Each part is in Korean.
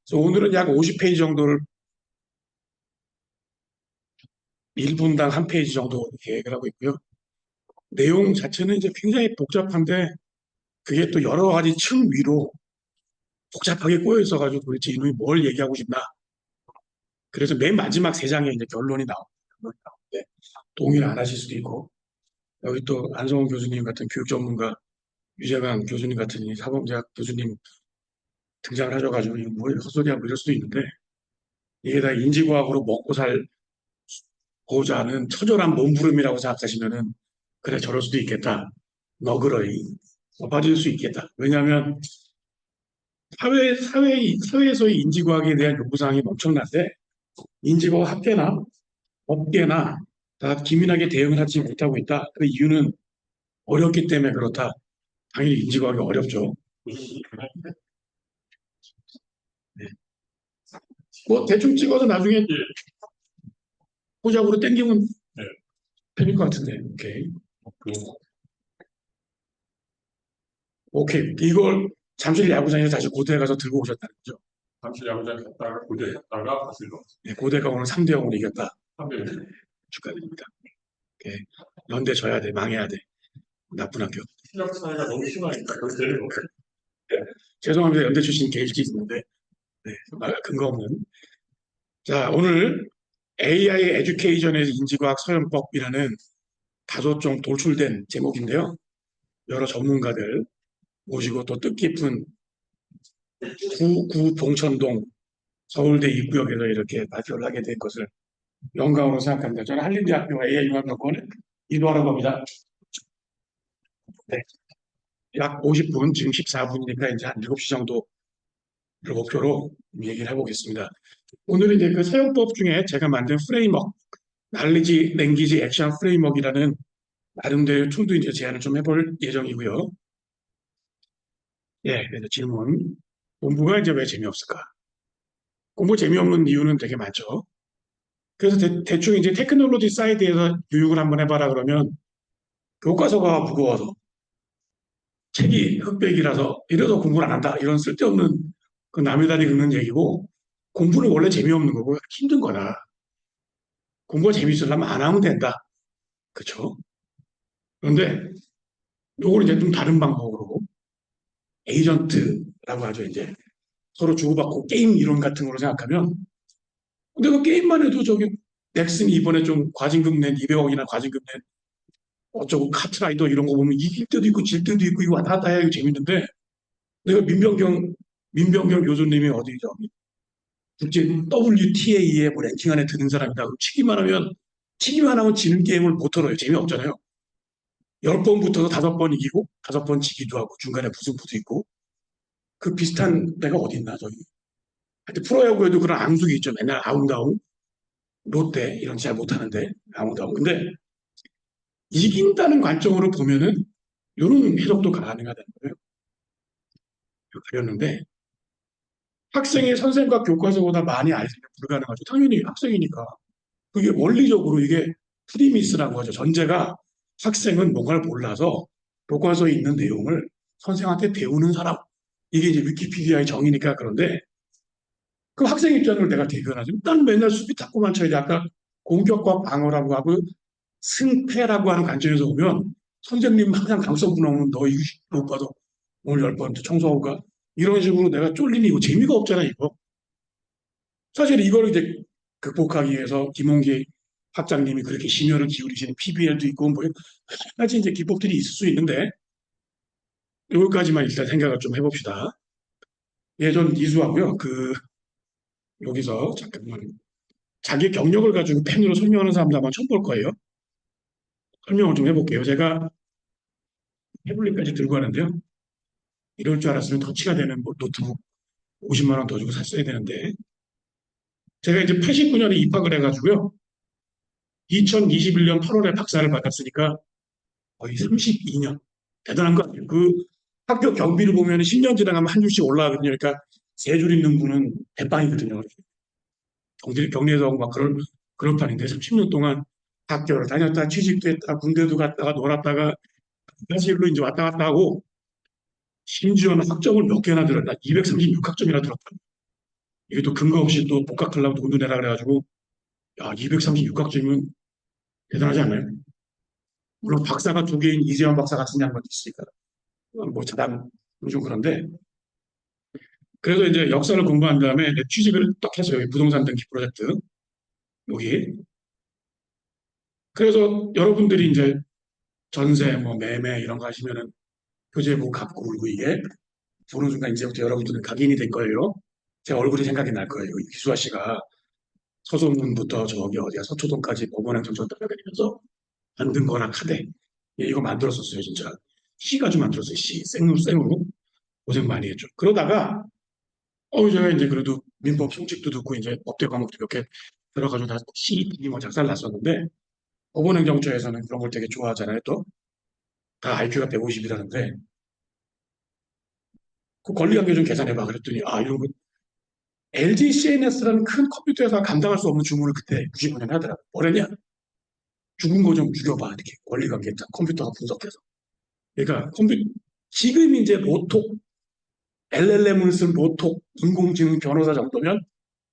그래서 오늘은 약 50페이지 정도를 1분당 한 페이지 정도 계획을 하고 있고요. 내용 자체는 이제 굉장히 복잡한데 그게 또 여러 가지 층 위로 복잡하게 꼬여 있어가지고 도대체 이놈이 뭘 얘기하고 싶나. 그래서 맨 마지막 세 장에 이제 결론이 나오는데 동의를 안 하실 수도 있고 여기 또 안성훈 교수님 같은 교육 전문가 유재관 교수님 같은 이 사범대학 교수님 등장을 하셔가지고 이거 뭐 헛소리야 뭐 이럴 수도 있는데 이게 다 인지과학으로 먹고 살고자 하는 처절한 몸부림이라고 생각하시면은 그래 저럴 수도 있겠다. 너그러이 빠질 수 있겠다. 왜냐하면 사회에서의 인지과학에 대한 요구사항이 엄청난데 인지과학 학계나 업계나 다 기민하게 대응을 하지 못하고 있다. 그 이유는 어렵기 때문에 그렇다. 당연히 인지과학이 어렵죠. 네. 뭐 대충 찍어서 나중에 포장으로 땡기면 되는 것 같은데. 오케이. 오케이. 이걸 잠실 야구장에서 다시 고대에 가서 들고 오셨다는 거죠. 잠실 야구장 갔다가 고대 했다가 다시 넣었어. 네, 고대가 오늘 3대 0으로 이겼다. 3대 1. 축하드립니다. 오케이. 연대 져야 돼. 망해야 돼. 나쁜 학교. 실력 차이가 너무 심하니까 그걸 되는 거. 죄송합니다. 연대 출신 게이지 있는데 네, 근거 없는. 자, 오늘 AI 에듀케이션의 인지과학 서현법이라는 다소 좀 돌출된 제목인데요. 여러 전문가들 모시고 또 뜻깊은 구 봉천동 서울대 입구역에서 이렇게 발표를 하게 된 것을 영광으로 생각합니다. 저는 한림대학교 AI융합연구원에 이도하러 겁니다. 네, 약 50분, 지금 14분이니까 이제 한 7시 정도를 목표로 얘기를 해보겠습니다. 오늘은 이제 그 사용법 중에 제가 만든 프레임워크, 날리지 랭귀지 액션 프레임워크이라는 나름대로 툴도 이제 제안을 좀 해볼 예정이고요. 예, 그래서 질문. 공부가 이제 왜 재미없을까? 공부 재미없는 이유는 되게 많죠. 그래서 대충 이제 테크놀로지 사이드에서 교육을 한번 해봐라 그러면 교과서가 무거워서 책이 흑백이라서 이래서 공부를 안 한다. 이런 쓸데없는 그 남의 다리 긁는 얘기고 공부는 원래 재미없는 거고 힘든 거다. 공부가 재미있으려면 안 하면 된다. 그렇죠? 그런데 요걸 이제 좀 다른 방법으로 에이전트라고 하죠. 이제 서로 주고받고 게임 이론 같은 걸로 생각하면 근데 그 게임만 해도 저기 넥슨이 이번에 좀 과징금 낸 200억이나 과징금 낸 어쩌고 카트라이더 이런 거 보면 이길 때도 있고 질 때도 있고 이거 왔다 갔다 해야 재밌는데 내가 민병경 교수님이 어디 저기 국제 WTA에 뭐 랭킹 안에 드는 사람이다. 치기만 하면 지는 게임을 못 털어요. 재미없잖아요. 10번 붙어서 5번 이기고 5번 지기도 하고 중간에 무승부도 있고 그 비슷한 데가 어디 있나 저기. 하여튼 프로야구에도 그런 앙숙이 있죠. 맨날 아웅다웅 롯데 이런 잘 못하는데 아웅다웅. 근데 이긴다는 관점으로 보면은 이런 해석도 가능하다는 거예요. 그렸는데 학생이 선생과 교과서보다 많이 알면 불가능하죠. 당연히 학생이니까. 그게 원리적으로 이게 프리미스라고 하죠. 전제가 학생은 뭔가를 몰라서 교과서에 있는 내용을 선생한테 배우는 사람. 이게 이제 위키피디아의 정의니까 그런데 그 학생 입장을 내가 대변하죠. 일단 맨날 수비 탁구만 쳐야지. 아까 공격과 방어라고 하고 승패라고 하는 관점에서 보면 선생님 항상 강성분 나오면 너 이거 못 봐도 오늘 10번 청소하고 가. 이런 식으로 내가 쫄리니 이거 재미가 없잖아, 이거. 사실 이걸 이제 극복하기 위해서 김홍기 학장님이 그렇게 심혈을 기울이시는 PBL도 있고 뭐 여러 가지 이제 기법들이 있을 수 있는데 여기까지만 일단 생각을 좀 해봅시다. 예전 이수하고요. 여기서 잠깐만 자기 경력을 가지고 펜으로 설명하는 사람도 아마 처음 볼 거예요. 설명을 좀 해볼게요. 제가 태블릿까지 들고 가는데요. 이럴 줄 알았으면 터치가 되는 뭐 노트북 50만 원 더 주고 샀어야 되는데 제가 이제 89년에 입학을 해가지고요. 2021년 8월에 박사를 받았으니까 거의 32년. 대단한 거 아니에요. 그 학교 경비를 보면 10년 지나가면 한 줄씩 올라가거든요. 그러니까 세 줄 있는 분은 대빵이거든요. 경리에서 막 그런 판인데 30년 동안 학교를 다녔다, 취직도 했다, 군대도 갔다가 놀았다가 사실로 이제 왔다 갔다 하고 심지어는 학점을 몇 개나 들었나? 236학점이나 들었다. 이게 또 근거 없이 또 복학하려고 돈도 내라 그래가지고, 야, 236학점이면 대단하지 않나요? 물론 박사가 두 개인 이재원 박사 같은 양반도 있으니까, 뭐, 자담, 좀 그런데, 그래서 이제 역사를 공부한 다음에 이제 취직을 딱 했어요. 여기 부동산 등기 프로젝트, 여기. 그래서 여러분들이 이제 전세, 뭐, 매매 이런 거 하시면은 교재부 갚고 울고 이게, 보는 순간 이제부터 여러분들은 각인이 될 거예요. 제 얼굴이 생각이 날 거예요. 이수아 씨가 서소문부터 저기 어디야 서초동까지 법원행정처 따라다니면서 만든 거나 카대. 예, 이거 만들었었어요, 진짜. 시 가지고 만들었어요, 시. 생으로. 고생 많이 했죠. 그러다가, 제가 이제 그래도 민법 형식도 듣고 이제 법대 과목도 몇 개 들어가지고 다 시, 뭐 작사를 났었는데, 법원행정처에서는 그런 걸 되게 좋아하잖아요, 또. 다 IQ가 150이라는데, 그 권리관계 좀 계산해봐. 그랬더니, 이런 거, LG CNS라는 큰 컴퓨터 회사가 감당할 수 없는 주문을 그때 95년에 하더라고요. 뭐랬냐? 죽은 거 좀 죽여봐. 이렇게 권리관계 컴퓨터가 분석해서. 그러니까 지금 이제 로톡, LLM을 쓴 로톡, 인공지능 변호사 정도면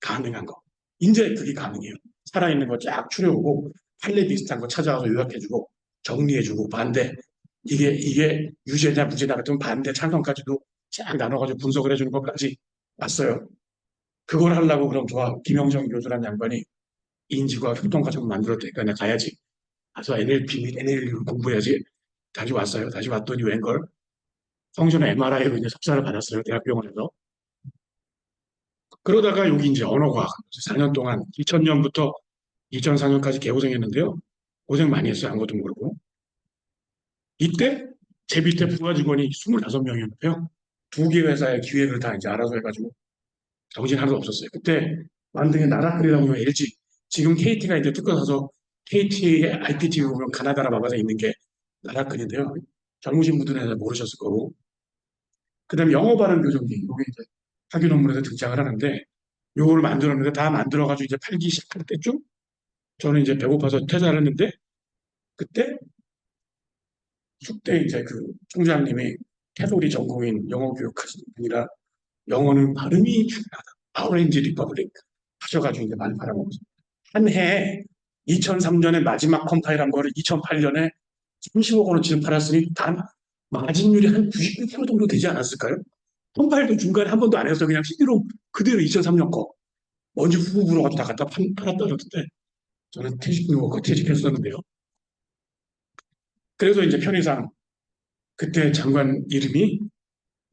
가능한 거. 이제 그게 가능해요. 살아있는 거 쫙 추려오고 판례 비슷한 거 찾아와서 요약해주고 정리해주고 반대. 이게 유죄냐 무죄냐 같은 반대 찬성까지도 쫙 나눠가지고 분석을 해주는 것까지 왔어요. 그걸 하려고 그럼 좋아. 김영정 교수라는 양반이 인지과학 협동과정 만들었다니까 내가 가야지. 가서 NLP 및 NL을 공부해야지. 다시 왔어요. 다시 왔더니 웬걸 성전의 MRI로 이제 석사를 받았어요. 대학병원에서. 그러다가 여기 이제 언어과학 4년 동안 2000년부터 2004년까지 개고생했는데요. 고생 많이 했어요. 아무것도 모르고. 이때 제 밑에 부하 직원이 25명이었는데요. 두 개 회사의 기획을 다 이제 알아서 해가지고 정신 하나도 없었어요. 그때 만든 게 나라클이라고 하면 LG. 지금 KT가 이제 뜯고 사서 KT의 IPTV 보면 가나다라 마가에 있는 게 나라클인데요. 젊으신 분들은 모르셨을 거고. 그 다음에 영어 발음 교정기. 이게 이제 학위 논문에서 등장을 하는데 요거를 만들었는데 다 만들어가지고 이제 팔기 시작할 때쯤 저는 이제 배고파서 퇴사를 했는데 그때 숙대 이제 그 총장님이 캐소리 전공인 영어 교육하시는 분이라 영어는 발음이 중요하다. 오렌지 리퍼블릭 하셔가지고 이제 많이 팔아먹었어요. 한 해에 2003년에 마지막 컴파일한 거를 2008년에 30억 원어치를 팔았으니 단 마진율이 한 99% 정도 되지 않았을까요? 컴파일도 중간에 한 번도 안 해서 그냥 CD로 그대로 2003년 거 먼지 후후 불어가지고 다 갖다 팔았다 그러던데 저는 퇴직했었는데요. 그래서 이제 편의상 그때 장관 이름이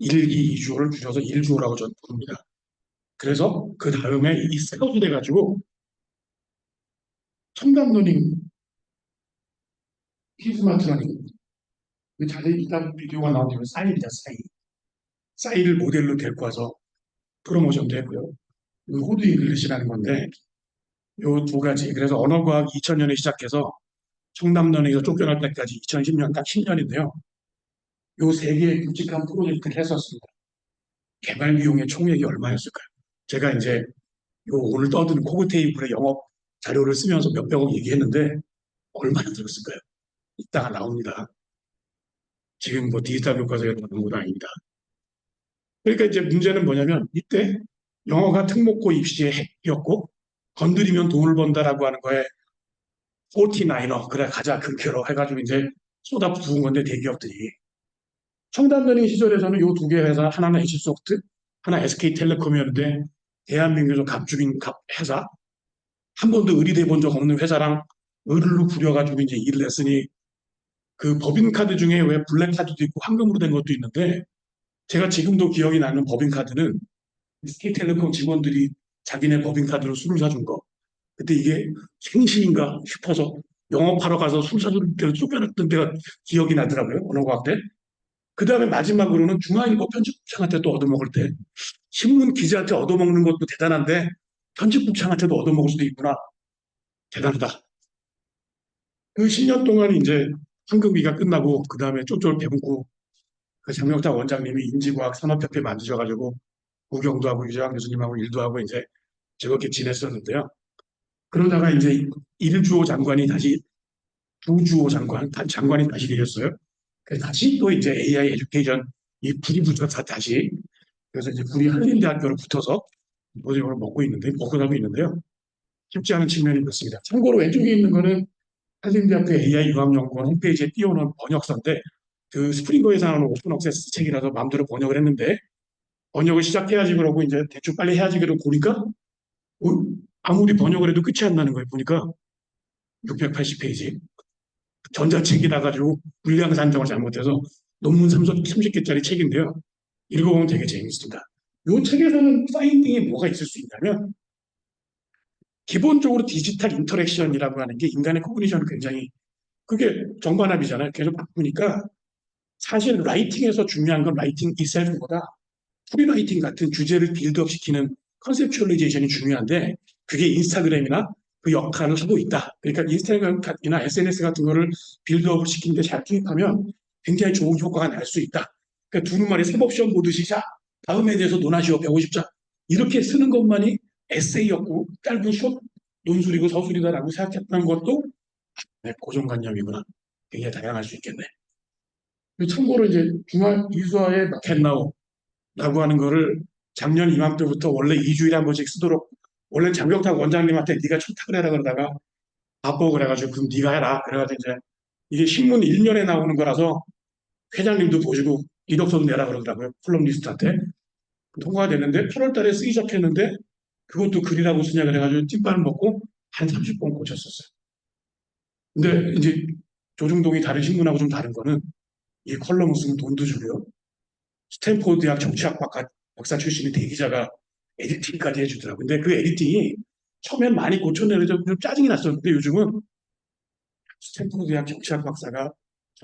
1기 2주호를 줄여서 1주호라고 저는 부릅니다. 그래서 그 다음에 이 세워도 돼가지고 첨단 러닝, 스마트 러닝 자세히 이따 비디오가 나오면 사일이다 사일. 사일을 모델로 데리고 와서 프로모션도 했고요. 호드 잉글리시라는 건데 요 두 가지 그래서 언어과학 2000년에 시작해서 첨단 러닝에서 쫓겨날 때까지 2010년 딱 10년인데요. 요 세 개의 굵직한 프로젝트를 했었습니다. 개발 비용의 총액이 얼마였을까요? 제가 이제 요 오늘 떠드는 코그 테이블의 영업 자료를 쓰면서 몇백억 얘기했는데 얼마나 들었을까요? 이따가 나옵니다. 지금 뭐 디지털 교과서에 나오는 것도 아닙니다. 그러니까 이제 문제는 뭐냐면 이때 영어가 특목고 입시의 핵이었고 건드리면 돈을 번다라고 하는 거에 49어 그래 가자 금표로 해가지고 이제 쏟아 부은 건데 대기업들이 청담동의 시절에서는 요 두 개 회사 하나는 H소프트 하나 SK텔레콤이었는데 대한민국에서 갑죽인 회사 한 번도 의리돼 본 적 없는 회사랑 의리로 부려가지고 이제 일을 했으니 그 법인카드 중에 왜 블랙카드도 있고 황금으로 된 것도 있는데 제가 지금도 기억이 나는 법인카드는 SK텔레콤 직원들이 자기네 법인카드로 술을 사준 거 그때 이게 생시인가 싶어서 영업하러 가서 술 사줄 때로 쫓겨났던 때가 기억이 나더라고요. 언어과학 때. 그 다음에 마지막으로는 중앙일보 편집국장한테 또 얻어먹을 때 신문 기자한테 얻어먹는 것도 대단한데 편집국장한테도 얻어먹을 수도 있구나. 대단하다. 그 10년 동안 이제 황금기가 끝나고 그 다음에 쫄쫄 배운고 그 장명탁 원장님이 인지과학 산업협회 만드셔가지고 구경도 하고 유재환 교수님하고 일도 하고 이제 즐겁게 지냈었는데요. 그러다가 이제 1주호 장관이 다시 2주호 장관이 다시 되셨어요. 그래서 다시 또 이제 AI 에듀케이션 이 불이 붙어서 다시 그래서 이제 불이 한림대학교로 붙어서 노력을 먹고 살고 있는데요. 쉽지 않은 측면이 있습니다. 참고로 왼쪽에 있는 거는 한림대학교 AI유학연구원 홈페이지에 띄워놓은 번역서인데 그 스프링거에서 나오는 오픈 억세스 책이라서 마음대로 번역을 했는데 번역을 시작해야지 그러고 이제 대충 빨리 해야지 그러고 보니까 아무리 번역을 해도 끝이 안 나는 거예요. 보니까 680페이지 전자책이라 가지고 분량 산정을 잘못해서 논문 30개짜리 책인데요. 읽어보면 되게 재밌습니다. 이 책에서는 파인딩이 뭐가 있을 수 있냐면 기본적으로 디지털 인터랙션이라고 하는 게 인간의 코그니션을 굉장히 그게 정반합이잖아요. 계속 바꾸니까 사실 라이팅에서 중요한 건 라이팅 이셀프보다 프리라이팅 같은 주제를 빌드업 시키는 컨셉츄얼리제이션이 중요한데 그게 인스타그램이나 그 역할을 하고 있다. 그러니까 인스타그램이나 SNS 같은 거를 빌드업을 시키는데 잘 투입하면 굉장히 좋은 효과가 날 수 있다. 그러니까 두루마리 사법시험 보듯이 자 다음에 대해서 논하시오 150자 이렇게 쓰는 것만이 에세이였고 짧은 숏 논술이고 서술이다라고 생각했던 것도 네, 고정관념이구나. 굉장히 다양할 수 있겠네. 참고로 이제 중앙 이수화의 마켓나우 라고 하는 거를 작년 이맘때부터 원래 2주일에 한 번씩 쓰도록 원래 장경탁 원장님한테 네가 청탁을 해라 그러다가 바빠 그래가지고 그럼 네가 해라 그래가지고 이제 이게 신문 1면에 나오는 거라서 회장님도 보시고 이력서도 내라 그러더라고요 콜럼니스트한테 통과가 됐는데 8월 달에 쓰기 시작했는데 그것도 글이라고 쓰냐 그래가지고 찐빠를 먹고 한 30번 고쳤었어요. 근데 이제 조중동이 다른 신문하고 좀 다른 거는 이 컬럼을 쓰면 돈도 주고요. 스탠포드 대학 정치학과 박사 출신의 대기자가 에디팅까지 해주더라고요. 근데 그 에디팅이 처음엔 많이 고쳐내서 좀 짜증이 났었는데 요즘은 스탠포드 대학 정치학 박사가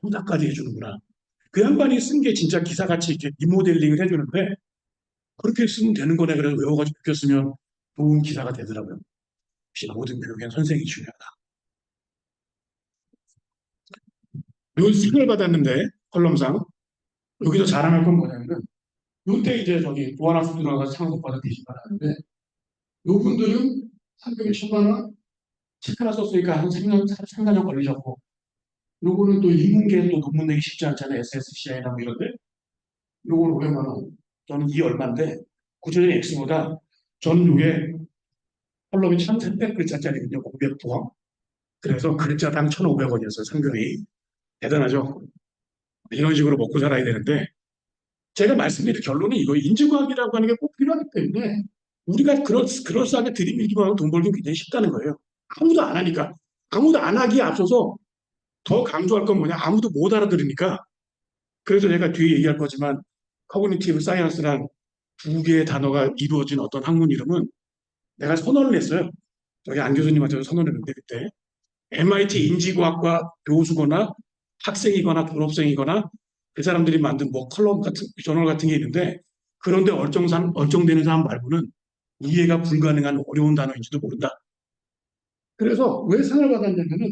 첨삭까지 해주는구나. 그 양반이 쓴 게 진짜 기사같이 이렇게 리모델링을 해주는데 그렇게 쓰면 되는 거네. 그래서 외워가지고 느꼈으면 좋은 기사가 되더라고요. 역시 모든 교육엔 선생이 중요하다. 요 상을 받았는데 컬럼상 여기서 자랑할 건 뭐냐면은 요때 이제 저기 도안학생 들어가서 상을 받아 계신 분하는데 요 분들은 상금이 1,000만 원, 책 하나 썼으니까 한 3년, 3년 걸리셨고 요거는 또 인문계에 또 논문 내기 쉽지 않잖아요. SSCI나 뭐 이런데 요거는 500만 원. 저는 이 얼마인데 구체적인 X보다 저는 요게 컬럼이 1,300글자짜리거든요. 공백 포함. 그래서 글자당 1,500원이었어요. 상금이. 대단하죠? 이런 식으로 먹고 살아야 되는데 제가 말씀드린 결론은 이거 인지과학이라고 하는 게 꼭 필요하기 때문에 우리가 그럴싸하게 들이밀기만 하면 돈 벌기 굉장히 쉽다는 거예요. 아무도 안 하니까. 아무도 안 하기에 앞서서 더 강조할 건 뭐냐? 아무도 못 알아들으니까. 그래서 제가 뒤에 얘기할 거지만 커그니티브 사이언스란 두 개의 단어가 이루어진 어떤 학문 이름은 내가 선언을 했어요. 저기 안 교수님한테도 선언을 했는데 그때 MIT 인지과학과 교수거나 학생이거나 졸업생이거나 그 사람들이 만든 뭐 컬럼 같은 저널 같은 게 있는데 그런데 얼정되는 사람 말고는 이해가 불가능한 어려운 단어인지도 모른다. 그래서 왜 상을 받았냐면은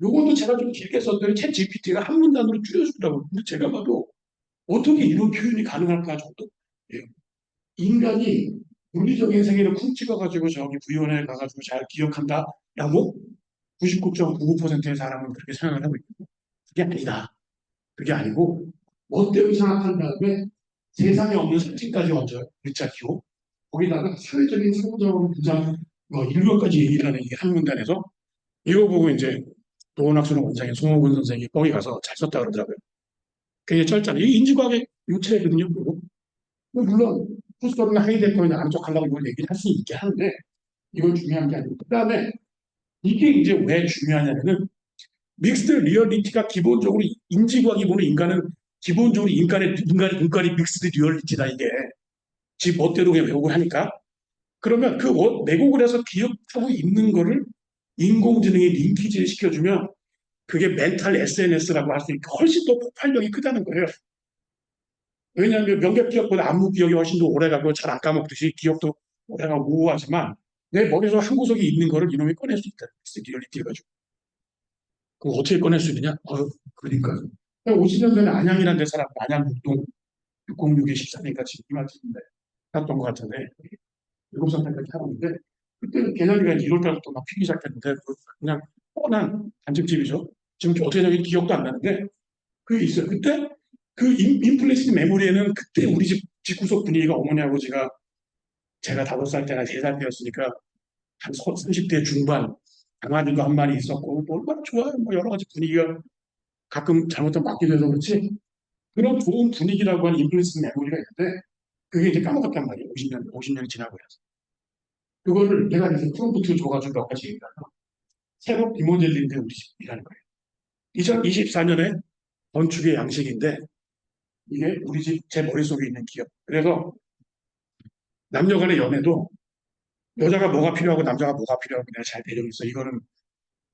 요것도 제가 좀 길게 썼더니 챗 GPT가 한 문단으로 줄여주더라고요. 근데 제가 봐도 어떻게 이런 표현이 가능할까 정도. 예. 인간이 물리적인 세계를 쿵 찍어가지고 저기 부위원회에 가가지고 잘 기억한다라고 99.99%의 사람은 그렇게 생각을 하고 있고 그게 아니다. 그게 아니고 멋대로 생각한 다음에 세상에 없는 상징까지 얹어요. 글자 기호. 거기다가 사회적인 사고적으로 부장 뭐 인류학까지 얘기를 하는 이 한 문단에서 이거 보고 이제 노원학술원 원장인 송호근 선생이 거기 가서 잘 썼다 그러더라고요. 그게 짧잖아요. 이 인지과학의 유체거든요. 그리고 물론 후스터나 하이데거나 안쪽 하려고 이걸 얘기를 할 수 있게 하는데 이건 중요한 게 아니고 그 다음에 이게 이제 왜 중요하냐면은 믹스드 리얼리티가 기본적으로 인지과학이 보는 인간은 기본적으로 인간의 눈깔이 믹스드 리얼리티다 이게 지 멋대로 그냥 외우고 하니까 그러면 그 왜곡을 해서 기억하고 있는 거를 인공지능이 링키지를 시켜주면 그게 멘탈 SNS라고 할 수 있고 훨씬 더 폭발력이 크다는 거예요. 왜냐하면 명백 기억보다 안무 기억이 훨씬 더 오래가고 잘 안 까먹듯이 기억도 오래가고 우호하지만 내 머릿속 한 구석에 있는 거를 이놈이 꺼낼 수 있다. 리얼리티 해가지고. 그거 어떻게 꺼낼 수 있느냐? 그러니까. 50년 전에 안양이라는 데 살았고 안양 북동 606에 14년까지 지금 이만큼인데 살았던 것 같은데 7살 때까지 살았는데 그때는 개나리가 1월 달부터 막 피기 시작했는데 그냥 뻔한 단집집이죠. 지금 어떻게 되는지 기억도 안 나는데 그게 있어요. 그때 그 인플레이션 메모리에는 그때 우리 집 집구석 분위기가 어머니 아버지가 제가 5살 때나 3살 때였으니까 한 30대 중반 강아지도 한 마리 있었고 뭐 얼마나 좋아요. 뭐 여러 가지 분위기가 가끔 잘못하면 바뀌게 돼서 그렇지 그런 좋은 분위기라고 하는 인플루언스 메모리가 있는데 그게 이제 까먹었단 말이에요. 50년이 지나고 나서. 그거를 내가 이제 프롬프트 줘가지고 몇 가지 얘기하면 새로 리모델링 된 우리 집이라는 거예요. 2024년에 건축의 양식인데 이게 우리 집 제 머릿속에 있는 기억. 그래서 남녀 간의 연애도 여자가 뭐가 필요하고 남자가 뭐가 필요하고 내가 잘 배정했어. 이거는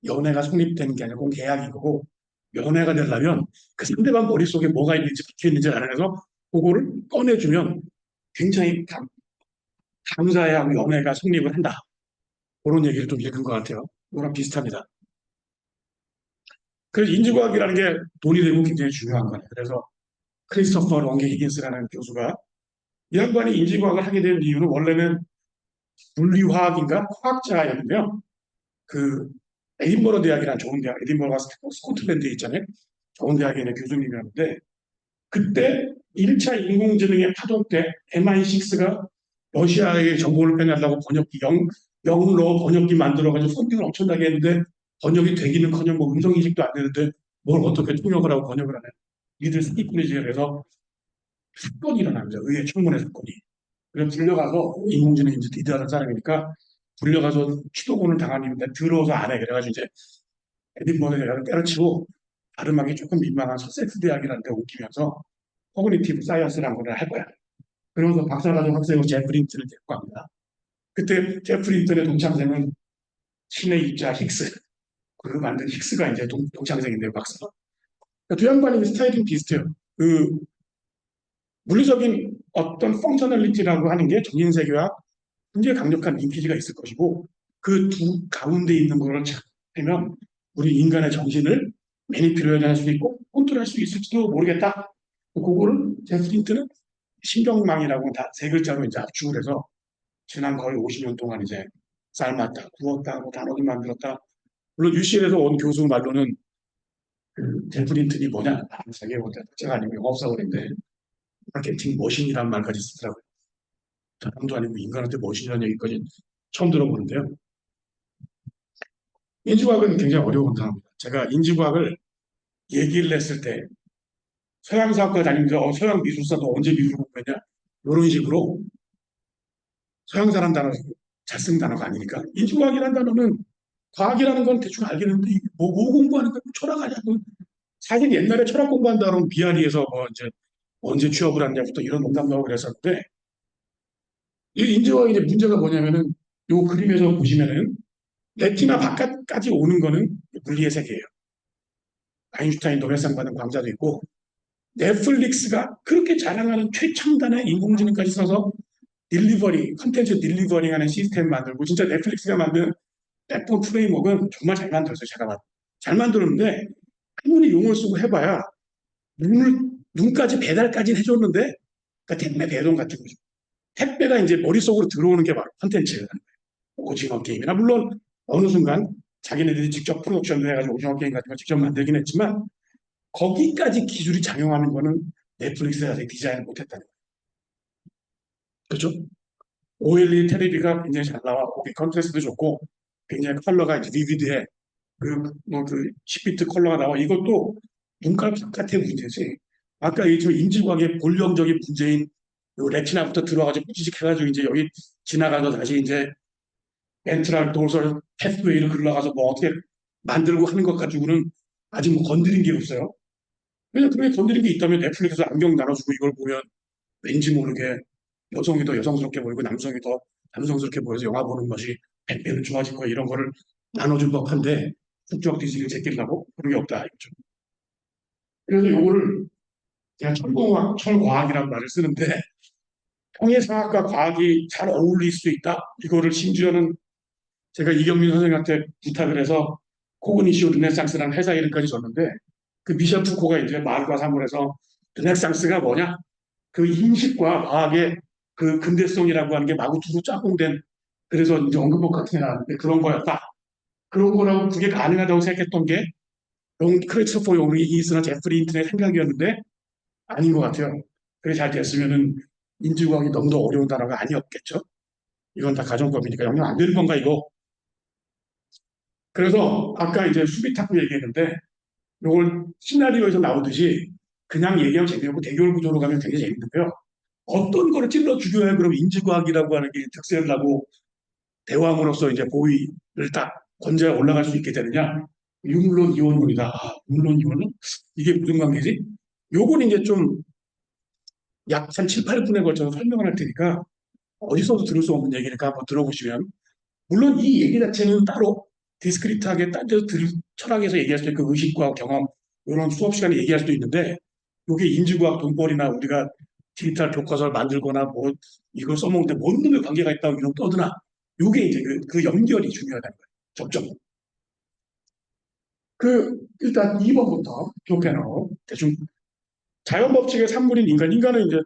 연애가 성립되는 게 아니라 꼭 계약이고 연애가 되려면 그 상대방 머릿속에 뭐가 있는지 박혀 있는지 알아내서 그거를 꺼내주면 굉장히 감사해야 연애가 성립을 한다. 그런 얘기를 좀 읽은 것 같아요. 이거랑 비슷합니다. 그래서 인지과학이라는 게 돈이 되고 굉장히 중요한 거예요. 그래서 크리스토퍼 롱게 히긴스라는 교수가 이 양반이 인지과학을 하게 된 이유는 원래는 물리화학인가 화학자였는데요. 그 에딘버러 대학이라는 좋은 대학, 에딘버러가 스코틀랜드에 있잖아요. 좋은 대학에 있는 교수님이었는데 그때 1차 인공지능의 파동 때 MI6가 러시아의 정보를 빼내려고 번역기 영로 번역기 만들어가지고 펀딩을 엄청나게 했는데 번역이 되기는커녕 뭐 음성인식도 안 되는데 뭘 어떻게 통역을 하고 번역을 하네. 이들 사기꾼이지. 그래서 사건이 일어납니다. 의회 청문회 사건이. 그래서 불려가서 인공지능인지 디디하는 사람이니까 불려가서 추도권을 당하는데 들어오서 안 해. 그래가지고 이제 에딘버러 대학을 때려치고 발음하기 조금 민망한 서섹스 대학이라는 데 옮기면서 코그니티브 사이언스라는 걸 할 거야. 그러면서 박사과정 학생으로 제프린트를 데리고 갑니다. 그때 제프린트의 동창생은 신의 입자 힉스. 그 만든 힉스가 이제 동창생인데요, 박사. 그러니까 두 양반이 스타일이 비슷해요. 그 물리적인 어떤 펑셔널리티라고 하는 게 정신세계와 굉장히 강력한 링키지가 있을 것이고 그 두 가운데 있는 거를 찾으면 우리 인간의 정신을 매니플레이션 할 수 있고 컨트롤할 수 있을지도 모르겠다. 그거를 제프린트는 신경망이라고 다 세 글자로 이제 압축을 해서 지난 거의 50년 동안 이제 삶았다, 구웠다, 뭐 단어도 만들었다. 물론 UCL에서 온 교수 말로는 그 데프린트니 뭐냐, 세계 원자체가 아니고 영업사원인데 마케팅 머신이라는 말까지 쓰더라고요. 사람도 아니고 인간한테 머신이라는 얘기까지 처음 들어보는데요. 인지과학은 굉장히 어려운 단어입니다. 제가 인지과학을 얘기를 했을 때 서양사학과 다니면서 서양 미술사도 언제 미술을 공부했냐? 이런 식으로 서양 사람 단어 잘 쓰는 단어가 아니니까 인지과학이라는 단어는 과학이라는 건 대충 알겠는데 뭐 공부하는 거야? 철학 아니야? 사실 옛날에 철학 공부한다 그러면 비아리에서 뭐 이제 언제 취업을 하냐부터 이런 농담도 하고 그랬었는데 이 인지과학의 이제 문제가 뭐냐면은 요 그림에서 보시면은 레티나 바깥까지 오는 거는 물리의 세계예요. 아인슈타인 노벨상 받은 광자도 있고 넷플릭스가 그렇게 자랑하는 최첨단의 인공지능까지 써서 딜리버리, 컨텐츠 딜리버링 하는 시스템 만들고 진짜 넷플릭스가 만든 백본 프레임워크는 정말 잘 만들었어요. 제가 봐도. 잘 만들었는데 아무리 용어를 쓰고 해봐야 눈까지 배달까지 해줬는데 그러니까 택배 배송 같은 거죠. 택배가 이제 머릿속으로 들어오는 게 바로 컨텐츠예요. 오징어 게임이나 물론 어느 순간 자기네들이 직접 프로덕션을 해가지고 오징어 게임 같은 거 직접 만들긴 했지만 거기까지 기술이 작용하는 거는 넷플릭스가 아직 디자인을 못했다는 거예요. 그렇죠? OLED 테레비가 굉장히 잘 나와 거기 컨트라스트도 좋고 굉장히 컬러가 이제 비비드해 그 10비트 컬러가 나와 이것도 눈깔 바깥의 문제지. 아까 이 인지과학의 본령적인 문제인 요 레티나부터 들어가지고 뿌지직해가지고 이제 여기 지나가서 다시 이제 엔트랄 도설 패스웨이를 흘러가서 뭐 어떻게 만들고 하는 것 가지고는 아직 뭐 건드린 게 없어요. 왜냐 그렇게 건드린 게 있다면 넷플릭스에서 안경 나눠주고 이걸 보면 왠지 모르게 여성이 더 여성스럽게 보이고 남성이 더 남성스럽게 보여서 영화 보는 것이 100배는 좋아질 거야 이런 거를 나눠줄 법한데 국적 뒤지기를 제끼려고 그런 게 없다 이거죠. 그래서 요거를 제가 철과학이라는 말을 쓰는데 통일상학과 과학이 잘 어울릴 수 있다. 이거를 심지어는 제가 이경민 선생님한테 부탁을 해서 코그니시오 르네상스라는 회사 이름까지 줬는데 그 미셸 푸코가 이제 말과 사물에서 르네상스가 뭐냐? 그 인식과 과학의 그 근대성이라고 하는 게 마구 두루 짝꿍된 그래서 이제 언급법 같은 게 나왔는데 그런 거였다. 그런 거라고 그게 가능하다고 생각했던 게 크리스토퍼 용이 이스나 제프리 인튼의 생각이었는데 아닌 것 같아요. 그게 잘 됐으면은 인지과학이 너무 더 어려운 단어가 아니었겠죠. 이건 다 가정법이니까 영향 안 되는 건가 이거. 그래서 아까 이제 수비 탁구 얘기했는데 이걸 시나리오에서 나오듯이 그냥 얘기하면 재미없고 대결 구조로 가면 되게 재밌는데요. 어떤 거를 찔러 죽여야 그럼 인지과학이라고 하는 게 득세를 하고 대왕으로서 이제 고위를 딱 건재해 올라갈 수 있게 되느냐? 유물론 이원론이다. 아, 유물론 이원론? 이게 무슨 관계지? 요건 이제 좀 약 한 7, 8분에 걸쳐서 설명을 할 테니까 어디서도 들을 수 없는 얘기니까 한번 들어보시면 물론 이 얘기 자체는 따로 디스크리트하게 딴 데서 철학에서 얘기할 수 있고 의식과 경험 이런 수업 시간에 얘기할 수도 있는데 이게 인지과학 돈벌이나 우리가 디지털 교과서를 만들거나 뭐 이걸 써먹는데 뭔 놈의 관계가 있다고 이런 떠드나 이게 이제 그 연결이 중요하다는 거예요. 접점. 일단 2번부터 교편으로 대충 자연법칙의 산물인 인간. 인간은 이제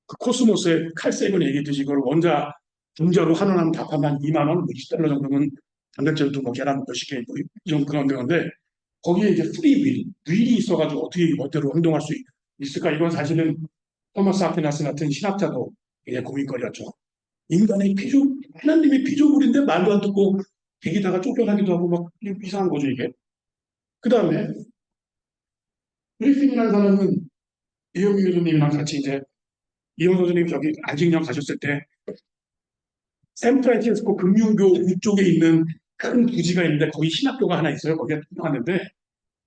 그 코스모스의 칼세이건 얘기했듯이 이걸 원자 분자로 환원하면 답하면 2만 원, 뭐 20달러 정도면 단백질도 뭐 계란 몇십 개, 뭐 이 정도 그런 건데 거기에 이제 프리윌, 윌이 있어가지고 어떻게 멋대로 행동할 수 있을까? 이건 사실은 토마스 아퀴나스 같은 신학자도 이제 고민거리였죠. 인간의 피조, 하나님의 피조물인데 말도 안 듣고 계기다가 쫓겨나기도 하고 막 이상한 거죠, 이게. 그 다음에 그리핀이라는 사람은 이영규 교수님이랑 같이 이제 이영 선생님이 저기 안식년 가셨을 때 샌프란시스코 금융교 위쪽에 있는 큰 부지가 있는데 거기 신학교가 하나 있어요. 거기가 투명하는데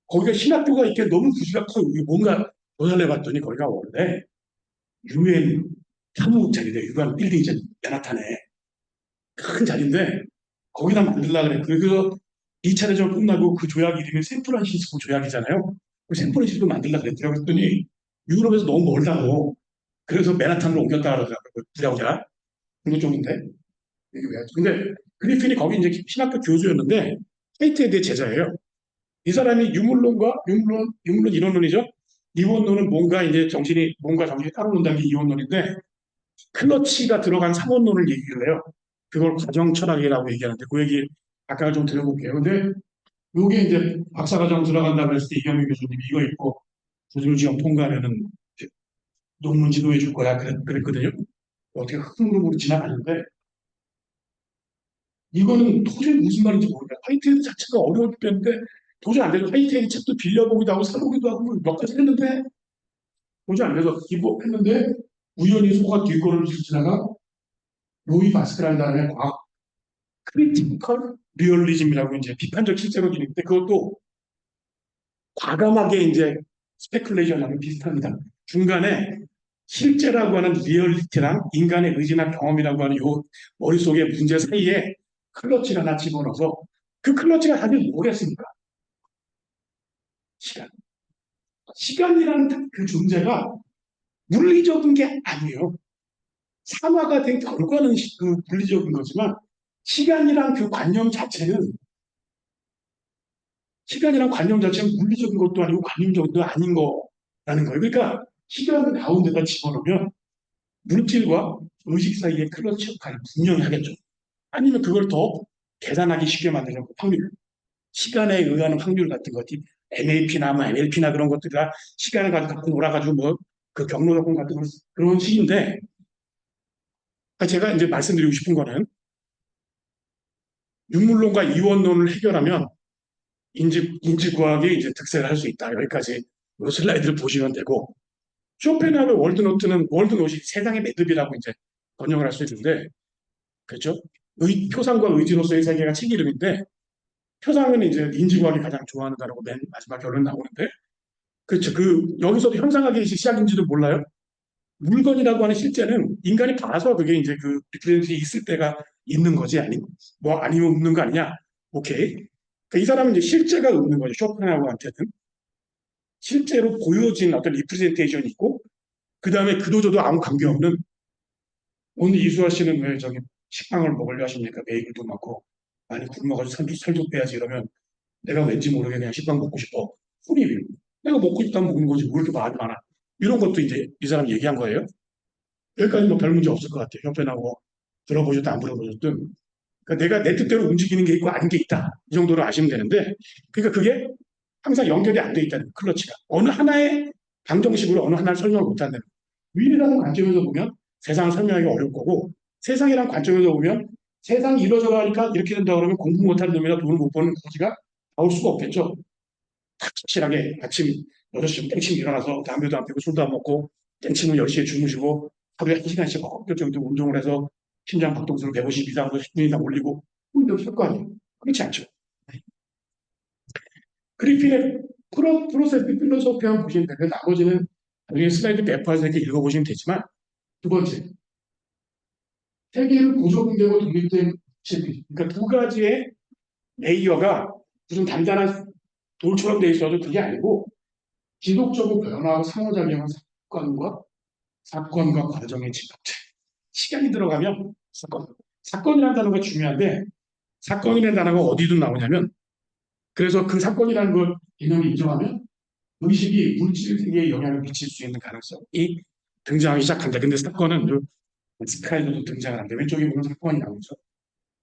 거기가 신학교가 이렇게 너무 부지가 커요. 뭔가 조사를 해봤더니 거기가 원래 유엔 사무국장인데 유엔 빌딩 맨하탄에 큰 자리인데 거기다 만들려고 그래. 그래서 2차 대전 끝나고 그 조약 이름이 샌프란시스코 조약이잖아요. 그 샌프란시스코 만들려고 그랬더라고. 그랬더니 유럽에서 너무 멀다고. 그래서 맨하탄으로 옮겼다 그러더라고요. 부자부자. 그거 좀인데. 근데 그리핀이 거기 이제 신학교 교수였는데 헤이트에 대해 제자예요. 이 사람이 유물론 이론론이죠. 이원론은 뭔가 정신이 따로 논다는 게 이원론인데 클러치가 들어간 상원론을 얘기를 해요. 그걸 과정 철학이라고 얘기하는데 그 얘기 아까 좀 들어볼게요. 근데 요게 이제 박사과정 들어간다고 했을 때 이경규 교수님이 이거 읽고 조술지원 통과하면은 논문 지도해 줄 거야 그랬거든요. 어떻게 흥미로 지나갔는데 이거는 도저히 무슨 말인지 모르겠어요. 화이트헤드 자체가 어려울 때인데 도저히 안 되죠. 화이트헤드 책도 빌려보기도 하고 사보기도 하고 몇 가지 했는데 도저히 안 돼서 기복했는데 우연히 소가 뒷걸음을 지나가 로이 바스크라는 사람의 과학 크리티컬 리얼리즘이라고 이제 비판적 실제론인데 그것도 과감하게 이제 스페큘레이션하는 비슷합니다. 중간에 실제라고 하는 리얼리티랑 인간의 의지나 경험이라고 하는 요 머릿속의 문제 사이에 클러치를 하나 집어넣어서 그 클러치가 사실 뭐겠습니까? 시간. 시간이라는 그 존재가 물리적인 게 아니에요. 산화가 된 결과는 그 물리적인 거지만 시간이란 그 관념 자체는 시간이란 관념 자체는 물리적인 것도 아니고 관념적인 것도 아닌 거라는 거예요. 그러니까 시간을 가운데다 집어넣으면 물질과 의식 사이의 클러치 역할을 분명히 하겠죠. 아니면 그걸 더 계산하기 쉽게 만드는 확률, 시간에 의한 확률 같은 것이 NAP나 뭐 NLP나 그런 것들이라 시간을 갖고 놀아가지고 뭐 그 경로 요건 같은 그런 식인데 제가 이제 말씀드리고 싶은 거는 유물론과 이원론을 해결하면 인지과학이 이제 득세를 할 수 있다. 여기까지 이 슬라이드를 보시면 되고 쇼펜하우의 월드노트이 세상의 매듭이라고 이제 번역을 할 수 있는데 그렇죠? 표상과 의지로서의 세계가 책 이름인데 표상은 이제 인지과학이 가장 좋아하는다라고 맨 마지막 결론 나오는데 그렇죠. 여기서도 현상학의 시작인지도 몰라요. 물건이라고 하는 실제는 인간이 봐서 그게 이제 그 리프레젠이 있을 때가 있는 거지 아니면 없는 거 아니냐. 오케이. 그러니까 이 사람은 이제 실제가 없는 거죠. 쇼펜하우한테는 실제로 보여진 어떤 리프레젠테이션이 있고 그 다음에 그도저도 아무 관계없는 오늘 이수아 씨는 왜 저기 식빵을 먹으려 하십니까? 베이글도 많고 많이 굶어가지고 살도 빼야지 이러면 내가 왠지 모르게 그냥 식빵 먹고 싶어. 후리윌. 내가 먹고 싶다면 먹는 거지. 왜 이렇게 말이 많아. 이런 것도 이제 이 사람 얘기한 거예요. 여기까지 뭐 별 문제 없을 것 같아요. 협회나고 들어보셨든 안 들어보셨든. 그러니까 내가 내 뜻대로 움직이는 게 있고 아닌 게 있다. 이 정도로 아시면 되는데 그러니까 그게 항상 연결이 안 돼 있다는 클러치가. 어느 하나의 방정식으로 어느 하나를 설명을 못한다는 윌이라는 관점에서 보면 세상을 설명하기 어려울 거고 세상이란 관점에서 보면 세상이 이루어져 가니까 이렇게 된다 그러면 공부 못하는 놈이나 돈을 못 버는 거지가 나올 수가 없겠죠. 확실하게 아침 6시 땡침 일어나서 담배도 안 피고 술도 안 먹고 땡침은 10시에 주무시고 하루에 1시간씩 몇 정도 운동을 해서 심장 박동수를 150 이상으로 10분 이상 올리고 이렇게 할 거 아니에요. 그렇지 않죠. 그리핀의 프로세스 필로소피만 보시면 되고 나머지는 나중에 슬라이드 배포해서 이렇게 읽어보시면 되지만 두 번째, 세계는 고조분되고 독립된 체들. 그러니까 두 가지의 레이어가 무슨 단단한 돌처럼 돼 있어도 그게 아니고 지속적으로 변화하고 상호작용한 사건과 과정의 집합체. 시간이 들어가면 사건이라는 단어가 중요한데 사건이라는 단어가 어디든 나오냐면 그래서 그 사건이라는 걸 개념을 인정하면 의식이 물질 세계에 영향을 미칠 수 있는 가능성이 등장하기 시작한다. 근데 사건은 스카이로도 등장을 합니다. 왼쪽에 보면 사건이 나오죠.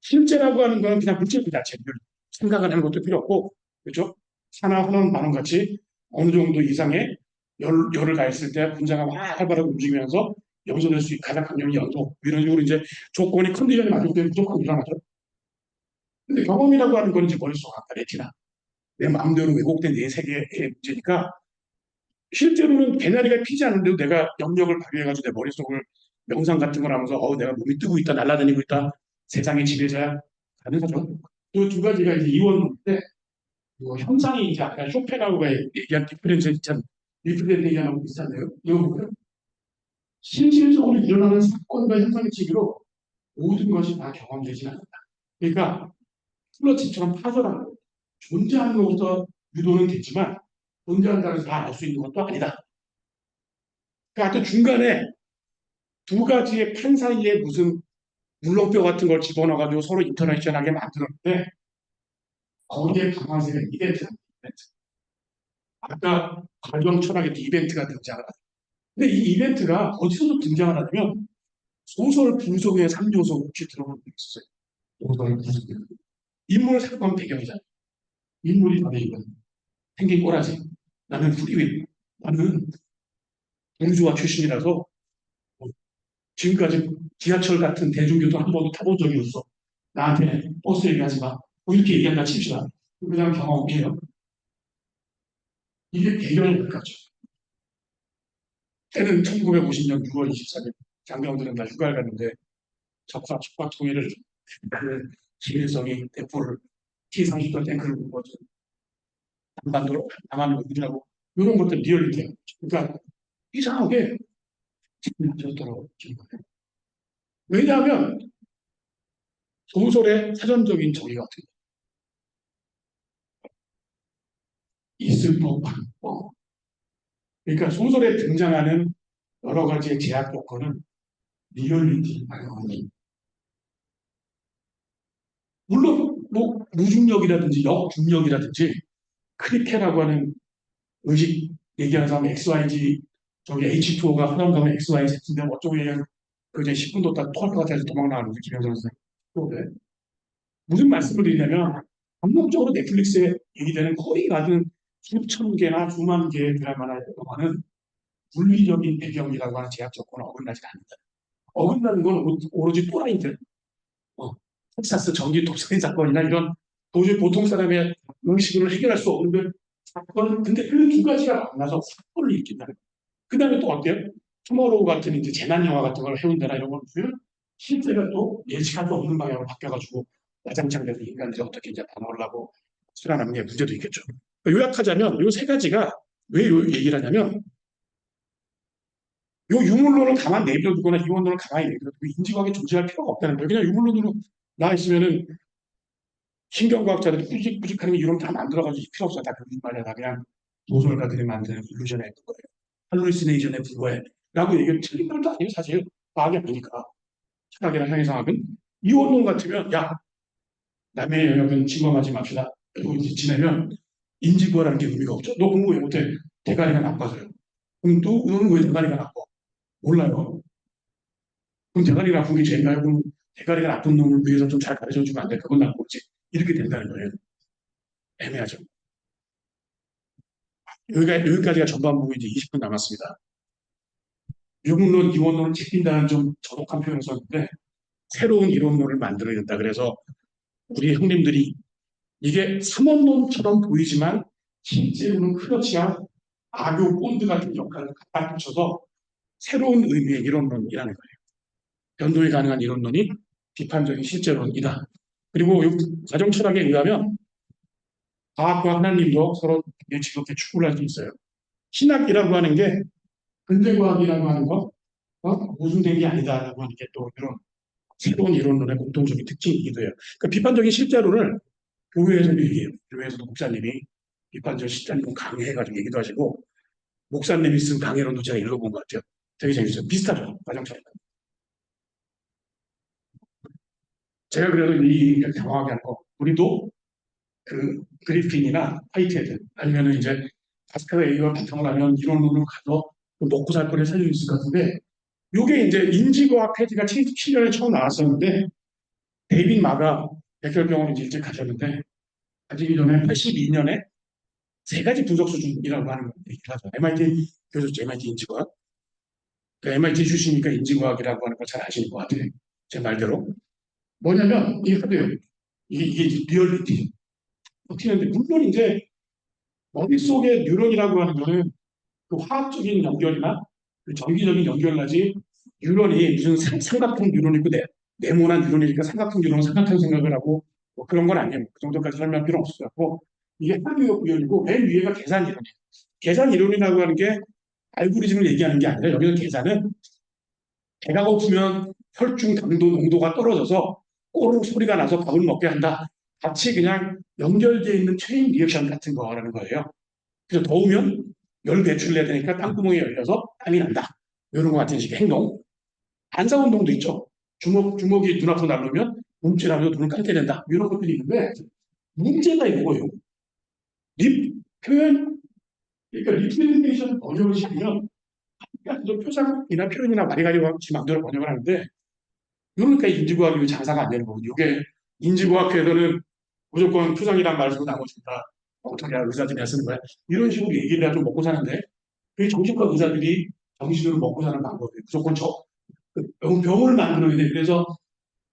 실제라고 하는 거는 그냥 물질 그 자체를 생각을 하는 것도 필요 없고, 그렇죠? 산화 환원 반응 같이 어느 정도 이상의 열을 가했을 때 분자가 막 활발하게 움직이면서 염소될 수 있는 가장 강력한 연소 이런 식으로 이제 조건이 컨디션이 맞을 때 무조건 일어나죠. 근데 경험이라고 하는 건 이제 머릿속 아까 레티나 내 마음대로 왜곡된 내 세계의 문제니까 실제로는 개나리가 피지 않는데도 내가 영역을 발휘해가지고 내 머릿속을 명상 같은 걸 하면서 내가 몸이 뜨고 있다 날아다니고 있다 세상의 지배자야 가능하죠. 그 두 가지가 이제 이원인데 현상이 이제 아까 쇼펜하우가 얘기한 디프렌트 얘기하고 비슷한데요. 이거 보면 실질적으로 일어나는 사건과 현상의 치기로 모든 것이 다 경험되지 않는다. 그러니까 플러치처럼 파절하는 거. 존재하는 것부터 유도는 되지만 존재한다고 해서 다 알 수 있는 것도 아니다. 그러니까 하여튼 중간에 두 가지의 판 사이에 무슨 물렁뼈 같은 걸 집어넣어가지고 서로 인터랙션하게 만들었는데 거기에 강화세가 이벤트입니다. 아까 관용 철학의 이벤트가 등장을 하죠. 근데 이 이벤트가 어디서도 등장을 하냐면 소설 분석의 3요소 혹시 들어본 적 있어요? 소설 분석. 인물 사건 배경이잖아요. 인물이 바로 이건 생긴 꼬라지. 나는 후리윈. 나는 공주와 출신이라서 지금까지 지하철 같은 대중교통 한 번도 타본 적이 없어. 나한테 버스 얘기하지 마. 뭐 이렇게 얘기한다 칩시다. 그냥 경험이에요. 이게 배경이 뭘까죠? 때는 1950년 6월 24일 장병들은 다 휴가를 갔는데 적과 적과 통일을 김일성이 대포를 T-30도 탱크를 보고 남반도로 남한을 우리라고 이런 것들 리얼리티예요. 그러니까 이상하게 맞았더라고요. 왜냐하면 소설의 사전적인 정의 같은 거 있을 법한 그러니까 소설에 등장하는 여러 가지의 제약 조건은 리얼리티 발견이 물론 뭐 무중력이라든지 역중력이라든지 크리케라고 하는 의식 얘기하는 사람 XYZ 저기 H2O가 하나만 가면 XYZ인데 어쩌고 얘기하면 그 이제 10분도 딱 토할 것 같아서 도망 나가는 거지 김영선 선생님. 무슨 말씀을 드리냐면 반복적으로 넷플릭스에 얘기되는 거의 같은 수천 개나 수만 개의 드라마나 영화는 물리적인 배경이라고 하는 제약 조건을 어긋나지 않는다. 어긋나는 건 오로지 또라이들, 텍사스 전기 독살인 사건이나 이런 도저히 보통 사람의 의식으로 해결할 수 없는 사건, 근데 그 두 가지가 만나서 사건을 일으킨다는 거예요. 그 다음에 또 어때요? 투모로우 같은 이제 재난 영화 같은 걸 해운대나 이런 걸 보면 실제가 또 예측할 수 없는 방향으로 바뀌어가지고 야장창 돼서 인간들이 어떻게 이제 반월라고 살아남는 게 문제도 있겠죠. 요약하자면 이 세 가지가 왜 요 얘기를 하냐면 요 유물론을 가만 내버려두거나 이원론을 가만히 내버려두고 인지과학이 존재할 필요가 없다는 거예요. 그냥 유물론으로 나와 있으면은 신경과학자들이 꾸직꾸직하는 이론 다 만들어가지고 필요 없어. 다 거짓말이야. 다 그냥 소설가들이 만드는 일루전에 있는 거예요. 할루시네이션에 불과해. 라고 얘기하면 틀린 말도 아니에요. 사실 과학이 아니니까. 철학이나 형이상학은 이원론 같으면 야 남의 영역은 침범하지 맙시다. 그리고 이제 지내면 인지구화라는 게 의미가 없죠. 너 공부 왜 못해? 대가리가 나빠서요. 그럼 또 너는 왜 대가리가 나빠? 몰라요. 그럼 대가리가 나쁜 게 죄인가요? 그럼 대가리가 나쁜 놈을 위해서 좀 잘 가르쳐 주면 안 돼? 그건 나쁘지. 이렇게 된다는 거예요. 애매하죠. 여기까지가 전반부고 이제 20분 남았습니다. 유문론, 이원론을 챙긴다는 좀 저독한 표현을 썼는데 새로운 이론론을 만들어야 된다. 그래서 우리 형님들이 이게 삼원론처럼 보이지만 실제로는 크러치와 악교 본드 같은 역할을 갖다 붙여서 새로운 의미의 이론론이라는 거예요. 변동이 가능한 이론론이 비판적인 실제론이다. 그리고 이 가정 철학에 의하면 과학과 하나님도 서로 즐겁게 추구를 할 수 있어요. 신학이라고 하는 게 근대과학이라고 하는 거 모순된 게 아니다라고 하는 게 또 이런 새로운 이론론의 공통적인 특징이기도 해요. 그러니까 비판적인 실제론을 교회에서도 얘기해요. 교회에서도 목사님이 비판적 실제론 강의해가지고 얘기도 하시고 목사님이 쓴 강의론도 제가 읽어본 것 같아요. 되게 재밌어요. 비슷하죠. 가정처럼. 제가 그래도 이 얘기를 당황하게 하는 거 우리도 그 그리핀이나 화이트헤드 아니면은 이제 파스칼의 바탕을 하면 이론론을 가서 먹고 살 거를 살릴 수 있을 것 같은데 요게 이제 인지과학 페이지가 77년에 처음 나왔었는데 데이빗 마가 백혈병으로 이제 일찍 가셨는데 가지기 전에 82년에 세 가지 분석 수준이라고 하는 걸 얘기를 하죠. MIT 교수죠. MIT 인지과학. MIT 출신이니까 인지과학이라고 하는 걸 잘 아시는 것 같아요. 제 말대로. 뭐냐면 이 하드웨어. 이게 리얼리티. 어떻게 하는데 물론 이제 머릿속에 뉴런이라고 하는 거는 그 화학적인 연결이나 그 전기적인 연결나지 뉴런이 무슨 삼각형 뉴런이 있고 네모난 뉴런이니까 삼각형 뉴런은 삼각형 생각을 하고 뭐 그런 건 아니에요. 그 정도까지 설명할 필요 없을 것 같고 이게 하드웨어 구현이고 맨 위에가 계산 이론이에요. 계산 이론이라고 하는 게 알고리즘을 얘기하는 게 아니라 여기서 계산은 배가 고프면 혈중 당도 농도가 떨어져서 꼬르륵 소리가 나서 밥을 먹게 한다. 같이 그냥 연결되어 있는 체인 리액션 같은 거라는 거예요. 그래서 더우면 열 배출을 해야 되니까 땅구멍이 열려서 땀이 난다. 이런 것 같은 식의 행동. 반사운동도 있죠. 주먹이 눈앞으로 날르면 몸질하면서 눈을 감게 된다. 이런 것들이 있는데 문제가 이거예요. 표현, 그러니까 리프레젠테이션 번역을 시키면 표상이나 표현이나 많이 가지고 지 마음대로 번역을 하는데 그러니까 인지과학이 장사가 안 되는 거거든요. 이게 인지과학에서는 무조건 표상이란 말 쓰고 나머지다 어떻게 의사들이 쓰는 거야. 이런 식으로 얘기를 해야 좀 먹고 사는데 그 정신과 의사들이 정신으로 먹고 사는 방법이에요. 무조건 병을 만들어야 돼. 그래서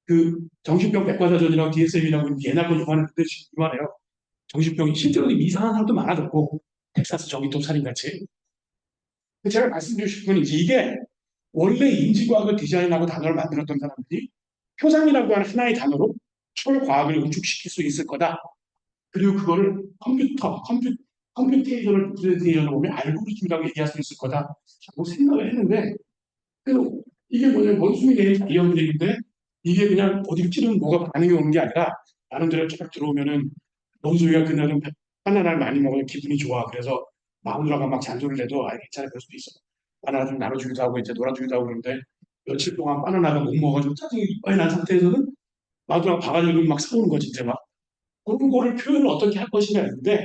그 정신병 백과사전이라고 DSM이라고 옛날 거 요만한데 요만해요. 정신병이 실제로 이상한 사람도 많아졌고 텍사스 전기톱 살인같이. 제가 말씀드리고 싶은 건 이게 원래 인지과학을 디자인하고 단어를 만들었던 사람들이 표상이라고 하는 하나의 단어로 철과학을 응축시킬 수 있을 거다. 그리고 그거를 컴퓨테이션을 리프레젠테이션을 보면 알고리즘이라고 얘기할 수 있을 거다. 라고 생각을 했는데 이게 뭐냐면 원숭이 내린 자이언들인데 이게 그냥 어디로 찌르면 뭐가 반응이 오는 게 아니라 나름대로 쫙 들어오면은 원숭이가 그날은 바나나를 많이 먹으면 기분이 좋아. 그래서 마누라가 막 잔소리를 해도 아 괜찮아 그럴 수도 있어. 바나나 좀 나눠주기도 하고 이제 놀아주기도 하고 그러는데 며칠 동안 바나나가 못 먹어가지고 짜증이 이빨이 난 상태에서는 마누라가 바가지로 막 사오는 거지 이제 막 그런 거를 표현을 어떻게 할 것이냐 했는데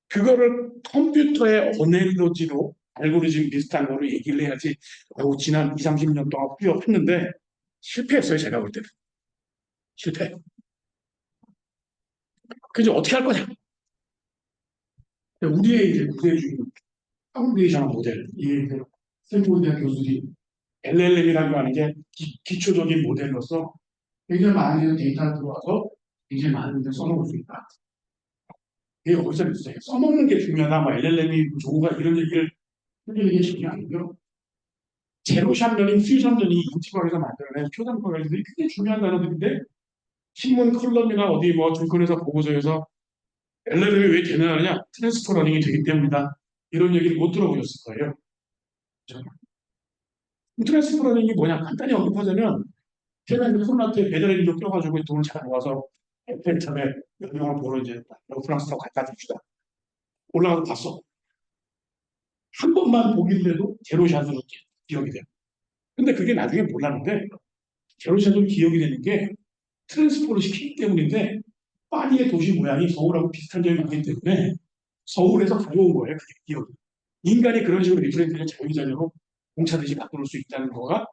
그거를 컴퓨터의 어넬로지로 알고리즘 비슷한 거로 얘기를 해야지 라고 지난 2, 30년 동안 후려했는데 실패했어요. 제가 볼 때는. 실패. 그래서 어떻게 할 거냐. 우리의 이제 구대주의 파운데이션 모델, 이 스탠포드 대학 교수들이 LLM이라고 하는 게 기초적인 모델로서 굉장히 많은 데이터가 들어와서 굉장히 많은 데 써먹을 수 있다. 이게 어디서 있어요? 써먹는 게 중요하다. 뭐 LLM이 좋은가 이런 얘기를 하는 게 중요하고요. 제로샷 러닝, 퓨전 러닝 인지과학에서 만들어낸 표상 과학들이 굉장히 중요한 단어들인데 신문 컬럼이나 어디 뭐 증권회사 보고서에서 LLM이 왜 개선하느냐? 트랜스퍼 러닝이 되기 때문이다. 이런 얘기를 못 들어보셨을 거예요. 트랜스퍼 러닝이 뭐냐? 간단히 언급하자면 제가 이제 코로나 때 배달의 민족 껴가지고 돈을 잘 모아서 에펠탑에 몇 명을 보러 이제 프랑스 타고 갖다 줍시다. 올라가서 봤어. 한 번만 보기를 해도 제로샷으로 기억이 돼요. 근데 그게 나중에 몰랐는데 제로샷으로 기억이 되는 게 트랜스포를 시키기 때문인데 파리의 도시 모양이 서울하고 비슷한 점이 많기 때문에 서울에서 가져온 거예요. 그게 기억이. 인간이 그런 식으로 리프레인트를 자유자재로 공차듯이 바꿔놓을 수 있다는 거가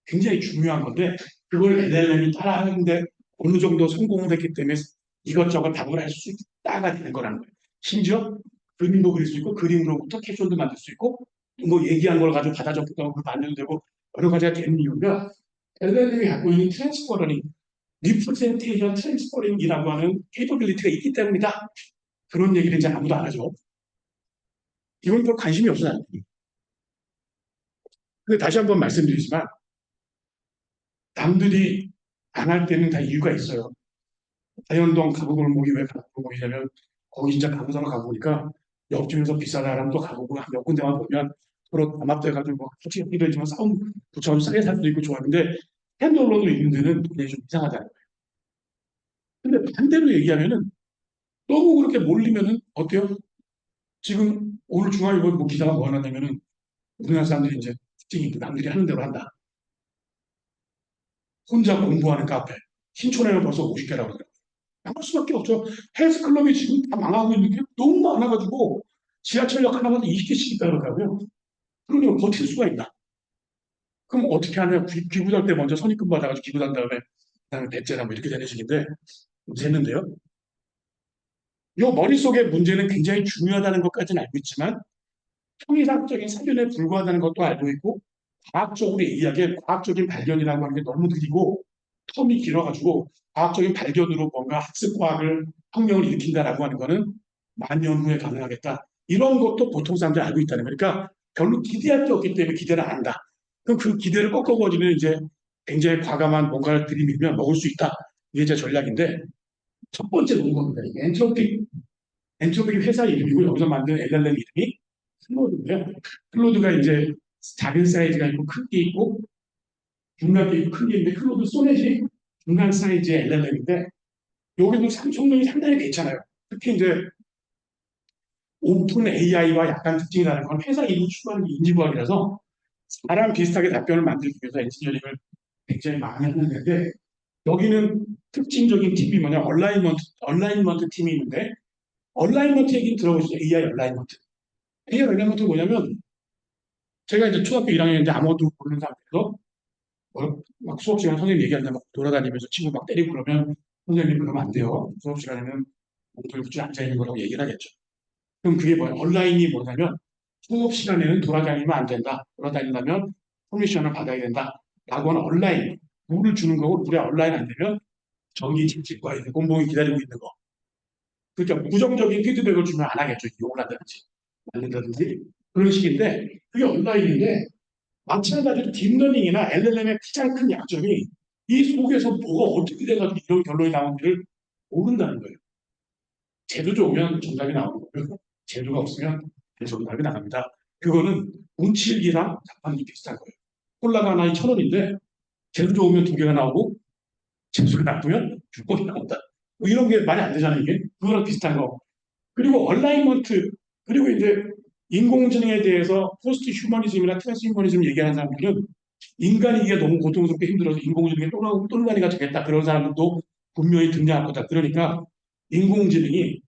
굉장히 중요한 건데 그걸 LLM이 따라하는데 어느 정도 성공을 했기 때문에 이것저것 답을 할 수 있다가 되는 거라는 거예요. 심지어 그림도 그릴 수 있고 그림으로부터 캡션도 만들 수 있고 뭐 얘기한 걸 가지고 받아 적기도 하고 만들도 되고 여러 가지가 되는 이유가 LLM이 갖고 있는 트랜스퍼러링, 리프레젠테이션 트랜스퍼링이라고 하는 케이퍼빌리티가 있기 때문이다. 그런 얘기를 이제 아무도 안 하죠. 이건 별 관심이 없어요. 근데 다시 한번 말씀드리지만 남들이 안 할 때는 다 이유가 있어요. 자연동 가구골목이 왜 가구골목이냐면 거기 진짜 가보다가 가보니까 옆집에서 비싸다라면 또 가보고 한 몇 군데만 보면 서로 담합돼가지고 뭐 솔직히 이러지만 싸움 붙여서 싸게 살 수도 있고 좋았는데 핸들로도 있는 데는 굉장히 좀 이상하잖아요. 근데 반대로 얘기하면은 너무 그렇게 몰리면은 어때요? 지금 오늘 중앙일보 뭐 기사가 뭐 하나 냐면은 우리나라 사람들이 이제 특징이 남들이 하는 대로 한다. 혼자 공부하는 카페. 신촌에는 벌써 50개라고 그러더라고요. 망할 수밖에 없죠. 헬스클럽이 지금 다 망하고 있는 게 너무 많아가지고 지하철역 하나마다 20개씩 있다 그러더라고요. 그러면 버틸 수가 있나? 그럼 어떻게 하냐? 기구달 때 먼저 선입금 받아가지고 기구단 다음에 대째나 뭐 이렇게 되는 식인데 됐는데요. 요 머릿속의 문제는 굉장히 중요하다는 것까지는 알고 있지만 통일학적인 사견에 불과하다는 것도 알고 있고 과학적으로 얘기하기에 과학적인 발견이라고 하는 게 너무 느리고 텀이 길어가지고 과학적인 발견으로 뭔가 학습과학을 혁명을 일으킨다라고 하는 거는 만 년 후에 가능하겠다. 이런 것도 보통 사람들이 알고 있다는 거니까 그러니까 별로 기대할 게 없기 때문에 기대를 안 한다. 그럼 그 기대를 꺾어버리는 이제 굉장히 과감한 뭔가를 들이밀면 먹을 수 있다. 이게 제 전략인데 첫 번째 논거입니다. 엔트로피 회사 이름이고 여기서 만든 LLM 이름이 클로드인데요. 클로드가 이제 작은 사이즈가 있고 큰 게 있고 중간 게 있고 큰 게 있는데 클로드 소넷이 중간 사이즈의 LLM인데 여기도 성능이 상당히 괜찮아요. 특히 이제 오픈 AI와 약간 특징이 다른 건 회사 이름이 추구하는 게 인지부학이라서 사람 비슷하게 답변을 만들기 위해서 엔지니어링을 굉장히 많이 하는데 여기는 특징적인 팁이 뭐냐 얼라이먼트 팀이 있는데 얼라이먼트 얘기는 들어보시죠. AI 얼라이먼트. AI 얼라이먼트는 뭐냐면 제가 이제 초등학교 1학년인데 아무것도 모르는 상태에서 막 수업 시간 선생님 얘기하는데 막 돌아다니면서 친구 막 때리고 그러면 선생님 그러면 안 돼요. 수업 시간에는 몽골 붙이 앉아있는 거라고 얘기를 하겠죠. 그럼 그게 뭐예요? 온라인이 뭐냐면 수업 시간에는 돌아다니면 안 된다. 돌아다닌다면 퍼미션을 받아야 된다. 라고 하는 온라인. 룰을 주는 거고 룰에 온라인 안 되면 정기 질책과 공봉이 기다리고 있는 거. 그러니까 부정적인 피드백을 주면 안 하겠죠. 욕을 한다든지 말린다든지 그런 식인데 그게 온라인인데 마찬가지로 딥러닝이나 LLM의 가장 큰 약점이 이 속에서 뭐가 어떻게 돼가지고 이런 결론이 나오는지를 모른다는 거예요. 제도 좋으면 정답이 나오는 거고요. 제도가 없으면 정답이 나갑니다. 그거는 운칠기랑 자판기 비슷한 거예요. 콜라가 하나에 1,000원인데 제도 좋으면 2개가 나오고 제수가 나쁘면 6번이 나온다. 뭐 이런 게 말이 안 되잖아요. 이게 그거랑 비슷한 거. 그리고 얼라이먼트 그리고 이제 인공지능에 대해서 포스트 휴머니즘이나 트랜스 휴머니즘 얘기하는 사람들은 인간이기가 너무 고통스럽게 힘들어서 인공지능이 똘라니가 되겠다. 그런 사람들도 분명히 등장할 거다. 그러니까 인공지능이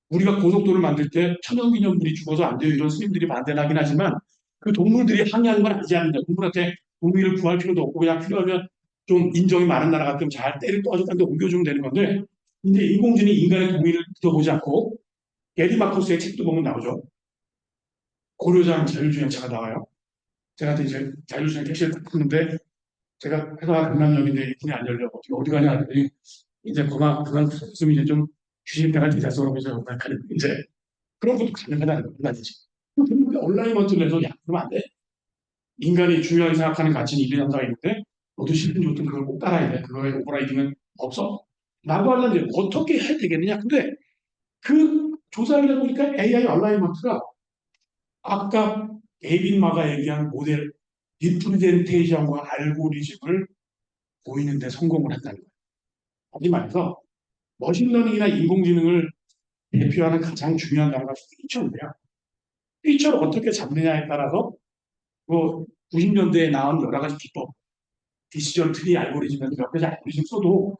우리가 고속도로를 만들 때 천연기념물이 죽어서 안 돼요. 이런 스님들이 반대를 하긴 하지만 그 동물들이 항의하는 건 아니지 않는다. 동물한테 동의를 구할 필요도 없고 그냥 필요하면 좀 인정이 많은 나라 같으면 잘 때를 떠서 딴데 옮겨주면 되는 건데 이제 인공지능이 인간의 동의를 들어보지 않고 게리 마커스의 책도 보면 나오죠. 고려장 자율주행차가 나와요. 제가 이제 자율주행 택시를 딱 탔는데 제가 회사가 강남역인데 이분이 안 열려. 어디 가냐 하더니 이제 그만 있으면 이제 좀 휴식 때가 되셔서 그러면서 가는 이제 그런 것도 가능하다는 거 얼마든지. 그러니까 온라인 컨텐츠에서 야 그러면 안 돼. 인간이 중요하게 생각하는 가치는 이래 한다가 있는데 너도 싫든 좋든 그걸 꼭 따라야 돼. 그거에 오버라이딩은 없어. 라고 하려면 어떻게 해야 되겠느냐. 근데 그 조사를 해보니까 AI 얼라이먼트가 아까 에빈 마가 얘기한 모델 리프레젠테이션과 알고리즘을 보이는데 성공을 했다는 거예요. 하지 말해서 머신러닝이나 인공지능을 대표하는 가장 중요한 단어가 피처인데요. 피처를 어떻게 잡느냐에 따라서 뭐 90년대에 나온 여러 가지 기법, 디시전 트리 알고리즘에서 몇 가지 알고리즘 써도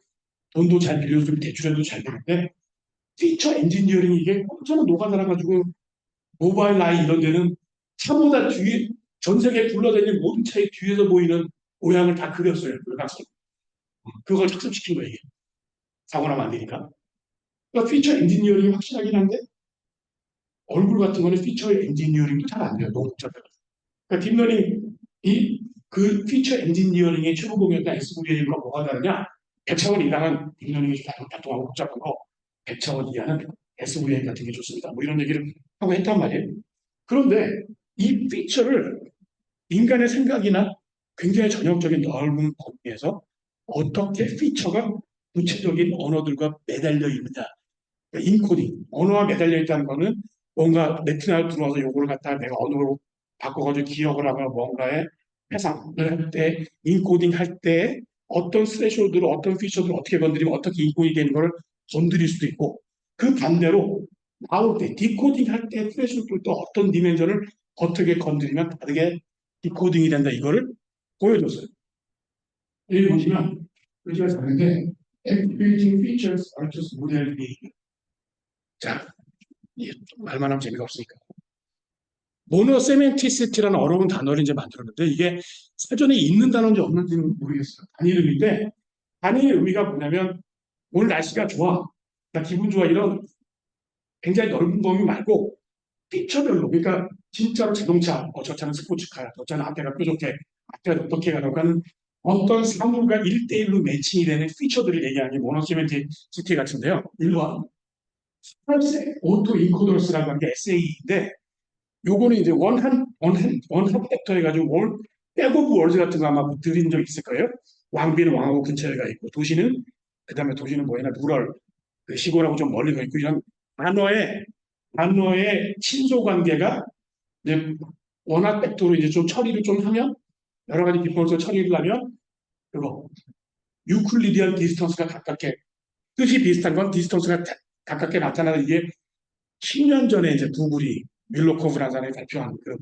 돈도 잘 빌려주고 대출해도 잘 되는데 피처 엔지니어링이 이게 엄청 녹아들어가지고 모바일 라인 이런 데는 차보다 뒤에 전 세계에 굴러다니는 모든 차의 뒤에서 보이는 모양을 다 그렸어요. 그걸 학습시킨 거예요. 이게. 사고 나면 안 되니까. 그러니까 피처 엔지니어링이 확실하긴 한데 얼굴 같은 거는 피처 엔지니어링도 잘 안 돼요. 너무 복잡해요. 그러니까 딥러닝이 그 피처 엔지니어링의 최고 공역과 SVA가 뭐가 다르냐? 100차원 이상은 빅러닝이 교통하고 복잡한 거, 100차원 이하는 SVA 같은 게 좋습니다. 뭐 이런 얘기를 하고 했단 말이에요. 그런데 이 피처를 인간의 생각이나 굉장히 전형적인 넓은 범위에서 어떻게 피처가 구체적인 언어들과 매달려 있느냐. 그러니까 인코딩, 언어와 매달려 있다는 거는 뭔가 레티나를 들어와서 요거를 갖다가 내가 언어로 바꿔가지고 기억을 하거나 뭔가에 해상을 할 때, 인코딩 할 때 어떤 스레시홀드를 어떤 피처들을 어떻게 건드리면 어떻게 인코딩이 되는 거를 건드릴 수도 있고 그 반대로 나올 때 디코딩 할 때 스레시홀드도 어떤 디멘전을 어떻게 건드리면 다르게 디코딩이 된다 이거를 보여줬어요. 여기 보시면 글씨가 작은데 Activating features are just model behavior. 자, 말만 하면 재미가 없으니까. 모노세멘티시티라는 어려운 단어를 이제 만들었는데 이게 사전에 있는 단어인지 없는지는 모르겠어요. 단위 이름인데 단위의 의미가 뭐냐면 오늘 날씨가 좋아, 나 기분 좋아 이런 굉장히 넓은 범위 말고 피처별로 그러니까 진짜로 자동차, 저 차는 스포츠카야, 저 차는 앞에가 뾰족해, 앞에가 어떻게 가라고 하는 어떤 사물과 1대1로 매칭이 되는 피처들을 얘기하는 게 모노세멘티시티 같은데요. 일반 오토 인코더스라고 하는 게 SAE인데 요거는 이제 원한 팩터 해가지고 백오브 월드 같은 거 아마 들은 적 있을 거예요. 왕비는 왕하고 근처에 가 있고 도시는 그다음에 도시는 뭐냐 루럴 그 시골하고 좀 멀리 가 있고 이런 단어의 친소 관계가 이제 원한 팩터로 이제 좀 처리를 좀 하면 여러 가지 기법으로 처리를 하면 그거 유클리디언 디스턴스가 가깝게 뜻이 비슷한 건 디스턴스가 가깝게 나타나는 이게 10년 전에 이제 구글이 밀로코브라는 사람이 발표한 그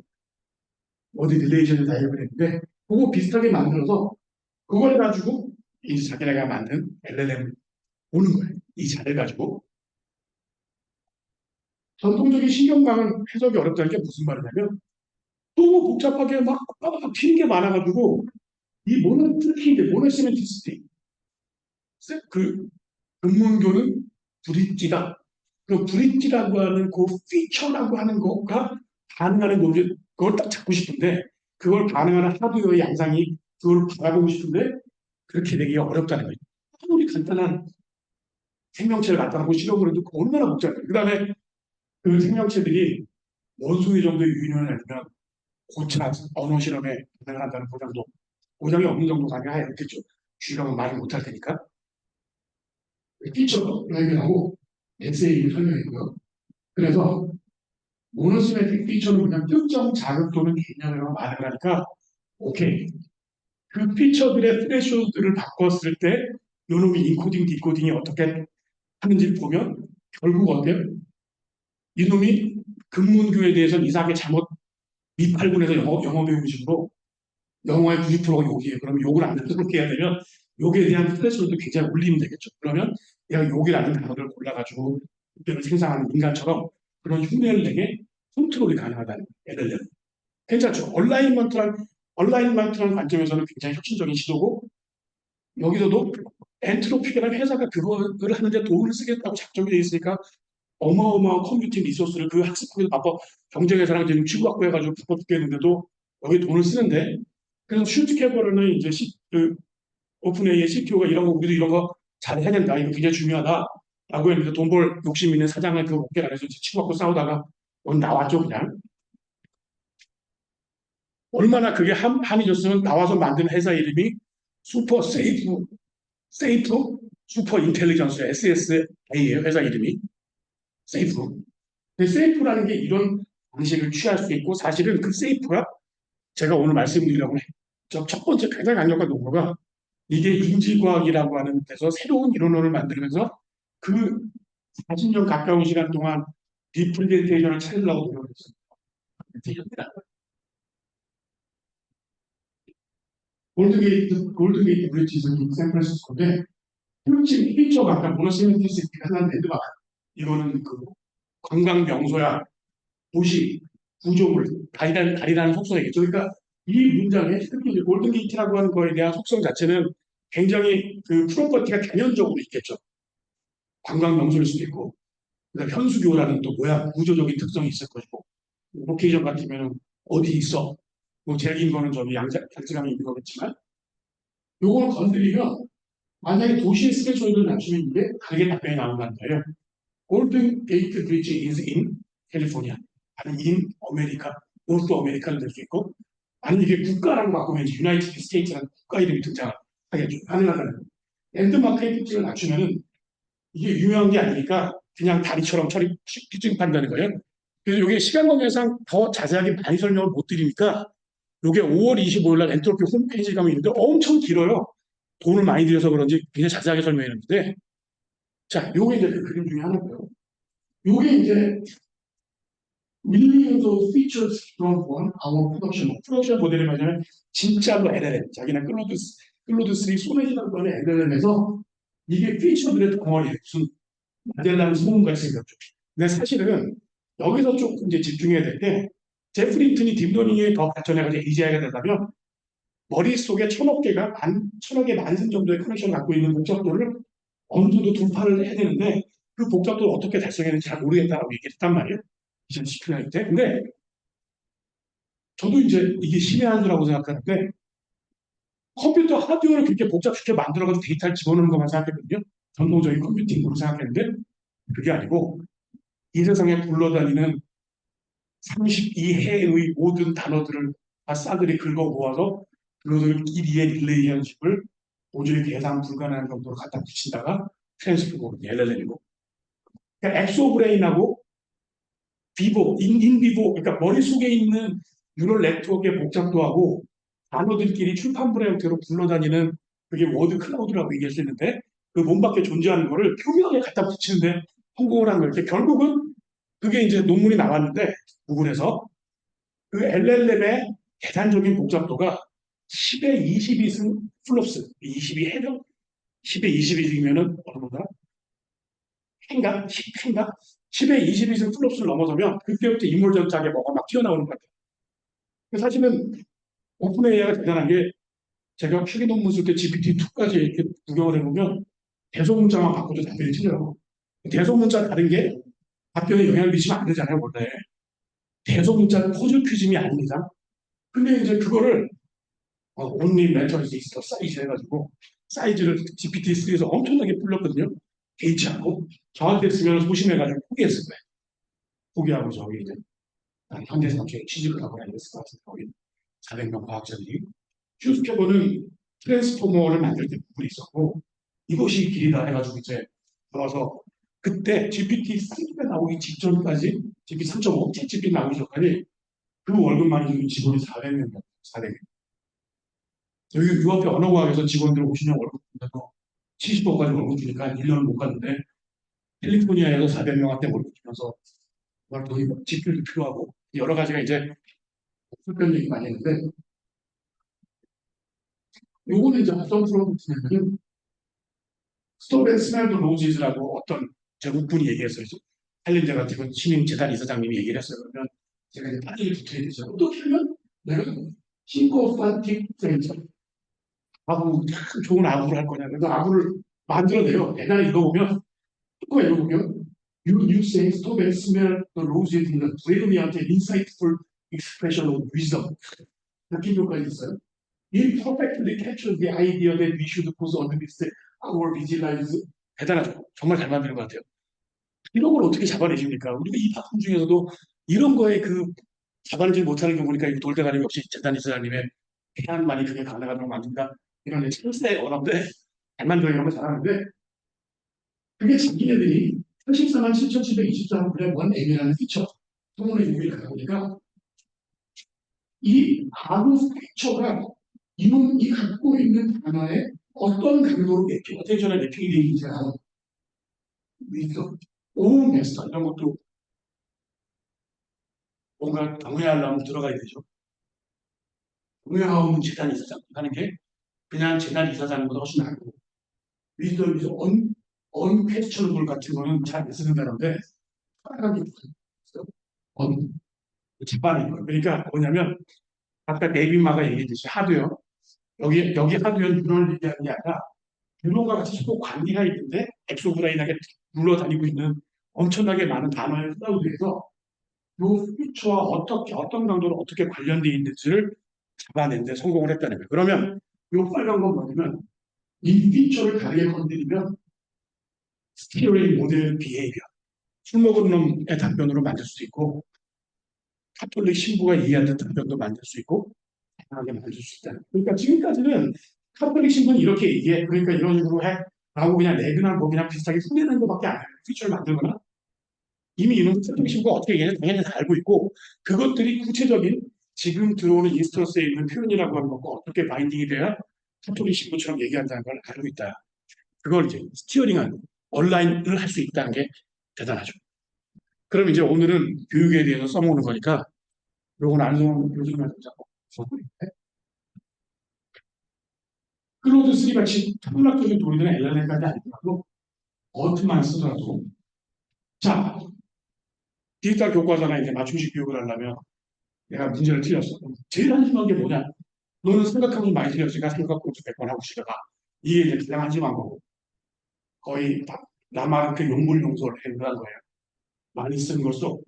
어디 릴레이션을 다이어그램 했는데 그거 비슷하게 만들어서 그걸 가지고 이 자기네가 만든 LLM 보는 거예요. 이 자를 가지고 전통적인 신경과학은 해석이 어렵다는 게 무슨 말이냐면 너무 복잡하게 막 튀는 게 많아가지고 이 모노 특히 이제 모노시멘티시티 그 근문교는 브릿지다. 그 브릿지라고 하는 그 피처라고 하는 거가 반응하는 논제 그걸 딱 잡고 싶은데 그걸 반응하는 하드웨어의 양상이 그걸 바라보고 싶은데 그렇게 되기가 어렵다는 거예요. 아무리 간단한 생명체를 갖다 놓고 실험을 해도 얼마나 복잡해요. 그 다음에 그 생명체들이 원소희 정도의 유인을 하면 고차 언어 실험에 반응한다는 보장이 없는 정도 가능하겠죠. 쥐라고 말을 못할 테니까. 피처 얘기하고 에세이를 설명했고요. 그래서 모노시메트릭 피처는 그냥 특정 자극 또는 개념으로 반응을 하니까 오케이. 그 피처들의 스레시홀드를 바꿨을 때 요놈이 인코딩, 디코딩이 어떻게 하는지를 보면 결국 어때요? 이놈이 근문교에 대해서 이상하게 잘못 미팔군에서 영어 배우는 식으로 영어의 90%가 욕이에요. 그러면 욕을 안 그렇게 해야 되면 욕에 대한 스트레스도 굉장히 올리면 되겠죠. 그러면 내가 욕이라는 단어를 골라가지고 그때를 생산하는 인간처럼 그런 흉내를 내게 컨트롤이 가능하다는 애들은 괜찮죠. 얼라인먼트라는 관점에서는 굉장히 혁신적인 시도고 여기서도 엔트로피라는 회사가 그거를 하는데 돈을 쓰겠다고 작정이 되어 있으니까 어마어마한 컴퓨팅 리소스를 그 학습하기도 바빠 경쟁회사랑 지금 치고받고 해가지고 바빠 죽겠는데도 여기 돈을 쓰는데 그래서 슈트캐버는 이제 오픈AI의 CTO가 이런 거 우리도 이런 거 잘해야 된다 이거 굉장히 중요하다라고 했는데 돈 벌 욕심 있는 사장은 그 어깨 안에서 치고받고 싸우다가 오늘 나왔죠 그냥 얼마나 그게 한이 졌으면 나와서 만든 회사 이름이 슈퍼 세이프 슈퍼 인텔리전스 SSA예요 회사 이름이 세이프 근데 세이프라는 게 이런 방식을 취할 수 있고 사실은 그 세이프가 제가 오늘 말씀드리려고 첫 번째 가장 강력한 논거가 이게 인지과학이라고 하는 데서 새로운 이론을 만들면서 그 40년 가까운 시간 동안 리프레젠테이션을 찾으려고 노력했습니다. 골드게이트 브릿지는 샌프란시스코인데 힐층 힐처가 아까 모노시멘티시티가 하나 랜드마크 이거는 그 관광 명소야 도시 구조물 다리라는 속성이겠죠. 그러니까 이 문장에 특히 이제 골든게이트라고 하는 거에 대한 속성 자체는 굉장히 그 프로퍼티가 단연적으로 있겠죠. 관광 명소일 수도 있고 그다음 현수교라는 또 모양 구조적인 특성이 있을 것이고 로케이션 같으면 어디 있어 뭐 제일 긴 거는 저기 양지강에 있는 거겠지만 요걸 건드리면 만약에 도시의 스레쇼를 낮추면 이게 다르게 답변이 나온다는 거예요. 골든 게이트 브릿지 is in 캘리포니아. 아니 in 아메리카, 노스 아메리카를 될 수 있고, 아니 이게 국가라고 바꾸면 이제 유나이티드 스테이트라는 국가 이름이 등장하게 가능하다는 거예요. 랜드마크의 특징을 낮추면은 이게 유명한 게 아니니까 그냥 다리처럼 취급한다는 거예요. 그래서 이게 시간 관계상 더 자세하게 많이 설명을 못 드리니까 이게 5월 25일 날 엔트로피 홈페이지 가면 있는데 엄청 길어요. 돈을 많이 들여서 그런지 굉장히 자세하게 설명했는데, 자, 요게 이제 그 그림 중에 하나고요. 요게 이제 millions of features from one our production. 프로덕션 모델이 뭐냐면 진짜로 LLM, 자기는 클로드 3 소매지라고 하는 LLM에서 이게 피처들의 덩어리예요. 무슨 만들라는 소문가 있으니까. 근데 사실은 여기서 조금 이제 집중해야 될 게, 제프리 힌튼이 딥러닝에 더 발전해가지고 AGI가 되려면 머릿속에 천억 개 만승 정도의 커넥션을 갖고 있는 복잡도를 어느 정도 분파를 해야 되는데 그 복잡도를 어떻게 달성했는지 잘 모르겠다라고 얘기를 했단 말이에요. 2017년 때. 근데 저도 이제 이게 신의 한 수라고 생각하는데 컴퓨터 하드웨어를 그렇게 복잡하게 만들어가지고 데이터를 집어넣는 것만 생각했거든요. 전통적인 컴퓨팅으로 생각했는데 그게 아니고 이 세상에 굴러다니는 32해의 모든 단어들을 다 싸그리 긁어 모아서 그것을 길이의 릴레이션십을 도저히 계산 불가능한 정도로 갖다 붙인다가 트랜스포머, LLM이고. 그러니까 엑소브레인하고 인비보, 그러니까 머릿속에 있는 뉴럴 네트워크의 복잡도하고 단어들끼리 출판물의 형태로 굴러다니는 그게 워드 클라우드라고 얘기할 수 있는데 그 몸 밖에 존재하는 거를 표면에 갖다 붙이는데 성공을 한 거예요. 결국은 그게 이제 논문이 나왔는데 구글에서 그 LLM의 계산적인 복잡도가 10에 22승 플러스 22 해령 10에 22이면은 얼마나? 행가? 10행가? 10에 22승 플러스를 넘어서면 그때부터 인물전작에 뭐가 막 튀어나오는 것 같아요. 사실은 오픈 AI가 대단한 게 제가 필기 논문 쓸 때 GPT-2까지 이렇게 구경을 해보면 대소문자만 바꿔도 답변이 틀려요. 대소문자 다른 게 답변에 영향을 미치면 안 되잖아요, 원래. 대소문자는 퍼즐 퀴즘이 아닙니다. 근데 이제 그거를 only matters is the size 해가지고 사이즈를 GPT-3에서 엄청나게 불렀거든요. 개의치 않고 저한테 쓰면 소심해가지고 포기했을 거예요. 포기하고 저기 이제 현대사학에 취직을 하고 다녔을 것 같은데 거기 400명 과학자들이 휴스케버는 트랜스포머를 만들 때 부분이 있었고 이것이 길이다 해가지고 이제 들어와서 그때 GPT-3가 나오기 직전까지 GPT 3.5, GPT 나오기 전까지 그 월급만 주는 직원이 400명, 400명. 여기 유학교 언어과학에서 직원들 50명 월급 준다고 70억까지 월급 주니까 1년을 못 갔는데 캘리포니아에서 400명한테 월급 주면서 정말 돈이 지출도 필요하고 여러 가지가 이제 불편 얘기 많이 했는데 요거는 이제 어떤 프로젝트냐면 스톱 앤 스멜드 로지즈라고 어떤 제국분이 얘기했어요. 한림대 같은 시민재단 이사장님이 얘기를 했어요. 그러면 제가 이제 빠르게 붙여야 되죠. 어떻게 하면 내가 싱코판틱 프렌즈 아부 참 좋은 아부를 할 거냐. 그래서 아부를 만들어내요. 옛날에 읽어보면 조금 읽어보면 you say stop and smell the roses in the brilliant and insightful expression of wisdom. 이렇게 효과가 있어요. It perfectly captures the idea that we should pose underneath our vigilance. 대단하죠. 정말 잘 만드는 것 같아요. 이런 걸 어떻게 잡아내십니까? 우리가 이 작품 중에서도 이런 거에 그 잡아내지 못하는 게 보니까 이 돌대가리 역시 재단 이사장님의 해안만이 그게 가능하다고 만든다. 이런 철새 언어인데 잘 만들어 이런 거 잘하는데 그게 자기네들이 84만 7,724분의 원 M이라는 피처 통문의 유기를 갖다 보니까 이 아무 피처가 이 갖고 있는 단어에 어떤 강도로 매핑, 어텐션에 매핑이 되어 있는지 아는 wisdom, 오운 베스트 이런 것도 뭔가 동의하려면 들어가야 되죠. 동의하면 재단 이사장 하는 게 그냥 재단 이사장보다 훨씬 낫고 wisdom이 언퀘스천블 같은 거는 잘 안 쓰는 단어인데 사람이 재반인 거예요. 그러니까 뭐냐면 아까 데이비마가 얘기했듯이 하드웨어 여기 하드웨어는 뉴런을 얘기하는 게 아니라 뉴런과 같이 꼭 관계가 있는데 엑소브레인하게 굴러다니고 있는 엄청나게 많은 단어의 클라우드에서 이 피처와 어떤 강도로 어떻게 관련되어 있는지를 잡아내는데 성공을 했다는 거예요. 그러면 요 빨간 건 뭐냐면 이 피처를 다르게 건드리면 스티어링 모델 비헤이비어 술 먹은 놈의 답변으로 만들 수도 있고 카톨릭 신부가 이해하는 답변도 만들 수 있고 다양하게 만들 수 있다. 그러니까 지금까지는 카톨릭 신부는 이렇게 얘기해. 그러니까 이런 식으로 해. 라고 그냥 레그나 뭐 그냥 비슷하게 후회하는 것밖에 안 해요. 피처를 만들거나 이미 이런 카톨릭 신부가 어떻게 얘기하는지 당연히 다 알고 있고 그것들이 구체적인 지금 들어오는 인스턴스에 있는 표현이라고 하는 것과 어떻게 바인딩이 돼야 카톨릭 신부처럼 얘기한다는 걸 알고 있다. 그걸 이제 스티어링한 온라인을 할 수 있다는 게 대단하죠. 그럼 이제 오늘은 교육에 대해서 써먹는 거니까 요건 안성 요즘에 써보는데 클로드 3 같이 통락적인 도리들은 LLM까지 아니더라도 어트만 쓰더라도 자 디지털 교과서나 이제 맞춤식 교육을 하려면 내가 문제를 틀렸어. 제일 한심한 게 뭐냐? 너는 생각하고 많이 틀렸으니까 생각하고 100번 하고 싶어가 이게 이제 가장 한심한 거고 거의 나만한테 용불용설을 행동한 거예요. 많이 쓴 걸써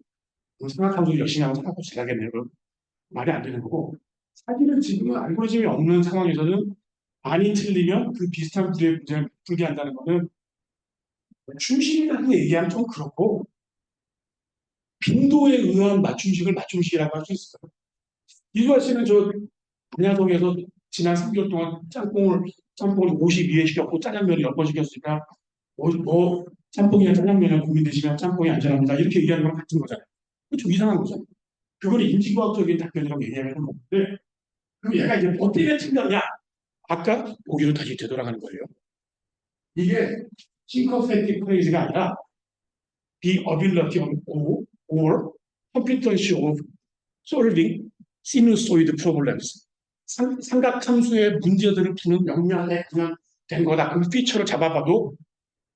생각하고 열심히 하고 생각하고 잘하겠네요. 말이 안 되는 거고 사실은 지금은 알고리즘이 없는 상황에서는 많이 틀리면 그 비슷한 부류의 문제를 풀게 한다는 거는 맞춤식이라고 얘기하면 좀 그렇고 빈도에 의한 맞춤식을 맞춤식이라고 할 수 있어요. 이주아 씨는 저 안야동에서 지난 3개월 동안 짬뽕을 52회 시켰고 짜장면을 10번 시켰으니까 뭐 짬뽕이나 짜장면이나 고민되시면 짬뽕이 안전합니다. 이렇게 얘기하는 거랑 같은 거잖아요. 그거 좀 이상한 거죠. 그걸 인지과학적인 답변이라고 얘기하는 건데 그럼 얘가 이제 어떻게 틀렸냐? 아까 보기로 다시 되돌아가는 거예요. 이게 싱커센틱 프레이즈가 아니라 the ability of or competency of solving sinusoid problems. 삼각함수의 문제들을 푸는 역량에 그냥 된 거다. 그 피처를 잡아봐도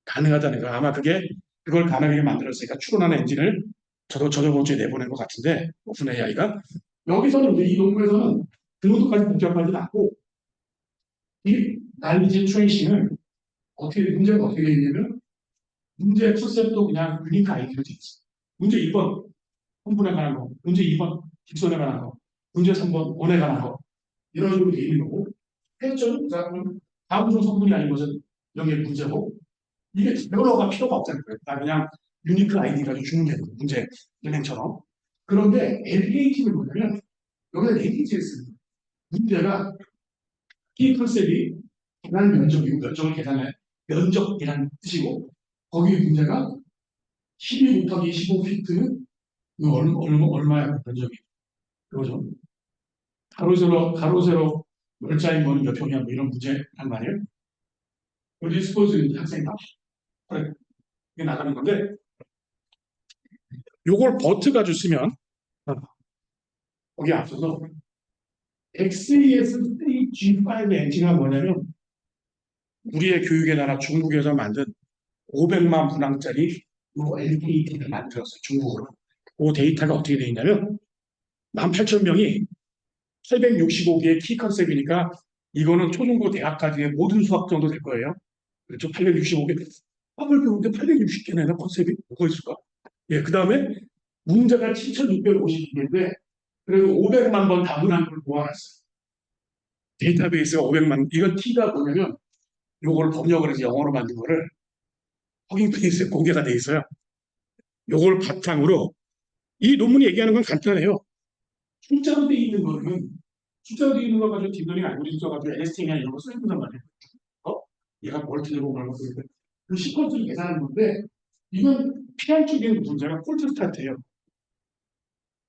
가능하다는 거. 아마 그걸 가능하게 만들었으니까 추론하는 엔진을 저번 주에 내보낸 것 같은데 오픈 AI가 여기서는 이제 이 논문에서는 그 정도까지 복잡하지는 않고 이 난리지 트레이싱을 문제가 어떻게 되냐면 문제 컨셉도 그냥 유니크 아이디로 돼 있어. 문제 1번 성분에 관한 거, 문제 2번 직선에 관한 거, 문제 3번 원에 관한 거 이런 식으로 돼 있는 거고 해점은 다음 중 성분이 아닌 것은 이런 게 문제고 이게 여러가 필요가 없다는 거예요. 그냥 유니크 아이디 가지고 주는 게 문제 은행처럼. 그런데 LPAT는 뭐냐면 여기다 LPAT를 쓰는 거예요. 문제가 키 컨셉이 계산 면적이고 면적을 계산해 면적이라는 뜻이고 거기 문제가 12 곱하기 15피트는 얼마야 면적이 그거죠. 가로 세로 열자인 거는 몇 평이야 뭐 이런 문제란 말이에요. 우리 스포츠 학생이 다 그래 이게 나가는 건데 요걸 버트 가지고 쓰면 거기 앞서서 XES3G5 엔진가 뭐냐면 우리의 교육의 나라 중국에서 만든 500만 분항짜리 요 LTE를 만들었어요. 중국으로. 그 데이터가 어떻게 되어 있냐면 18,000명이 865개의 키 컨셉이니까 이거는 초중고 대학까지의 모든 수학 정도 될 거예요. 그렇죠? 865개. 수학을 배우는데 860개나 컨셉이 뭐가 있을까? 예, 그 다음에 문제가 7,652개인데 그래도 500만 번 다문한 걸 모아놨어요. 데이터베이스가 500만, 이건 T가 뭐냐면 요걸 번역을 해서 영어로 만든 거를 허깅페이스에 공개가 돼 있어요. 요걸 바탕으로 이 논문이 얘기하는 건 간단해요. 숫자로 돼 있는 거는 숫자로 돼 있는 거 가지고 딥러닝 알고리즘 써가지고 LSTM이나 이런 거 쓰는단 말이에요. 얘가 뭘 틀리고 그런 거 쓰는데 그 시퀀스를 계산하는 건데 이건 피할적인 문제가 콜트 스타트예요.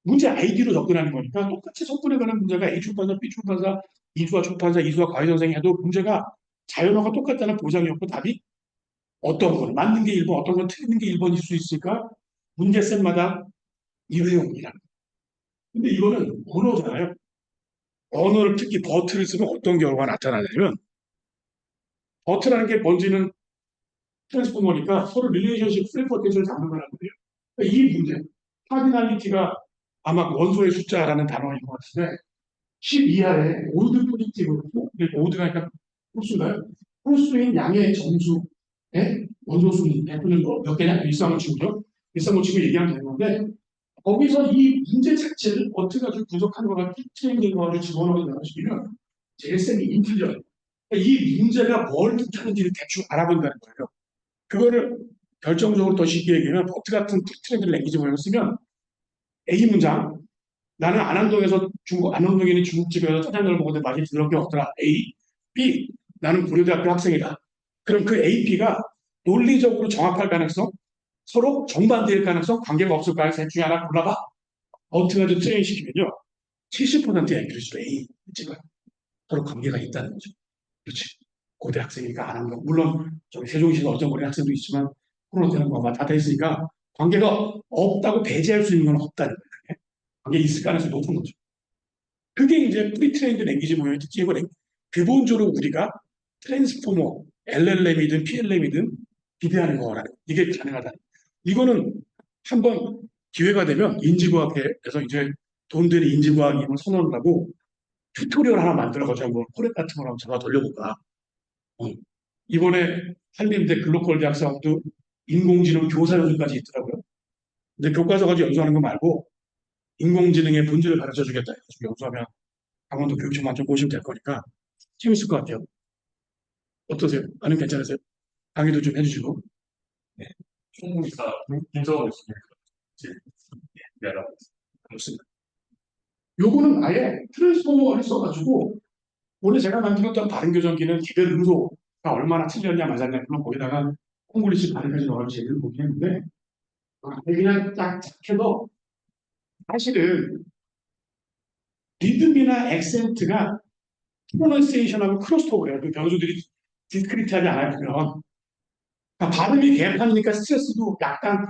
문제 아이디로 접근하는 거니까 똑같이 접근해 가는 문제가 A 출판사, B 출판사, 이수와 출판사, 이수와 과외 선생이 해도 문제가 자연어가 똑같다는 보장이 없고 답이 어떤 건 맞는 게 1번, 어떤 건 틀리는 게 1번일 수 있으니까 문제셋마다 일회용이라. 근데 이거는 언어잖아요. 언어를 특히 버트를 쓰면 어떤 경우가 나타나냐면 버트라는 게 뭔지는 트랜스포머니까 서로 릴레이션십 프레임포텐셜을 잡는 거란 말이에요. 그러니까 이 문제, 카디널리티가 아마 원소의 숫자라는 단어인 것 같은데 10 이하의 오드 포지티브, 오드가 그러니까 홀수가요. 홀수인 양의 점수의 원소 수는 F는 몇 개냐? 일상을 치고죠. 일상을 치고 얘기하면 되는 건데 거기서 이 문제 자체를 어떻게 아주 분석하는 거가 트레이닝 거를 집어넣어 나가시면 제일 센게 인텔리전. 이 문제가 뭘 뜻하는지를 대충 알아본다는 거예요. 그거를 결정적으로 더 쉽게 얘기하면 버트 같은 트렌드 랭귀지 모양을 쓰면 A 문장 나는 안암동에서 안암동에 있는 중국집에서 짜장면을 먹었는데 맛이 더럽게 없더라. A. B. 나는 고려대학교 학생이다. 그럼 그 A, B가 논리적으로 정확할 가능성, 서로 정반대일 가능성, 관계가 없을 가능성 중에 하나 골라봐. 어떻게든 트레인 시키면요. 70%의 액큐리시로 A. 지금 서로 관계가 있다는 거죠. 그렇지. 고대 학생이니까 안암동. 물론 저기 세종시에서 어떤 거리 학생도 있지만 코로나 때는 뭐다 됐으니까 관계가 없다고 배제할 수 있는 건 없다는 거예요. 관계 있을 가능성이 높은 거죠. 그게 이제 프리트레인드 랭귀지 모형의 특징이고 기본적으로 우리가 트랜스포머, LLM이든 PLM이든 기대하는 거라는 이게 가능하다. 이거는 한번 기회가 되면 인지과학에서 이제 돈 되는 인지과학 이걸 선언을 하고 튜토리얼 하나 만들어가지고 한번 코렉 같은 걸 한번 잡아 돌려볼까. 어. 이번에 한림대 글로컬 대학생도 인공지능 교사 연수까지 있더라고요. 근데 교과서 가지고 연수하는 거 말고 인공지능의 본질을 가르쳐 주겠다 해가지고 연수하면 강원도 교육청만 좀 보시면 될 거니까 재밌을 것 같아요. 어떠세요? 아니면 괜찮으세요? 강의도 좀 해주시고. 네. 충분히 다 인정하고 있습니다. 미안하고. 그렇습니다. 요거는 아예 트랜스포머를 써가지고 원래 제가 만들었던 발음교정기는 기별 음소가 얼마나 틀렸냐 맞았냐 그런 거기다가 콩글리시 발음까지 넣어가지고 제대로 보긴 했는데 그냥 딱 해도 사실은 리듬이나 액센트가 프로넌세이션하고 크로스토어예요. 그 변수들이 디스크리트하지 않아요. 그러면 그러니까 발음이 개판이니까 스트레스도 약간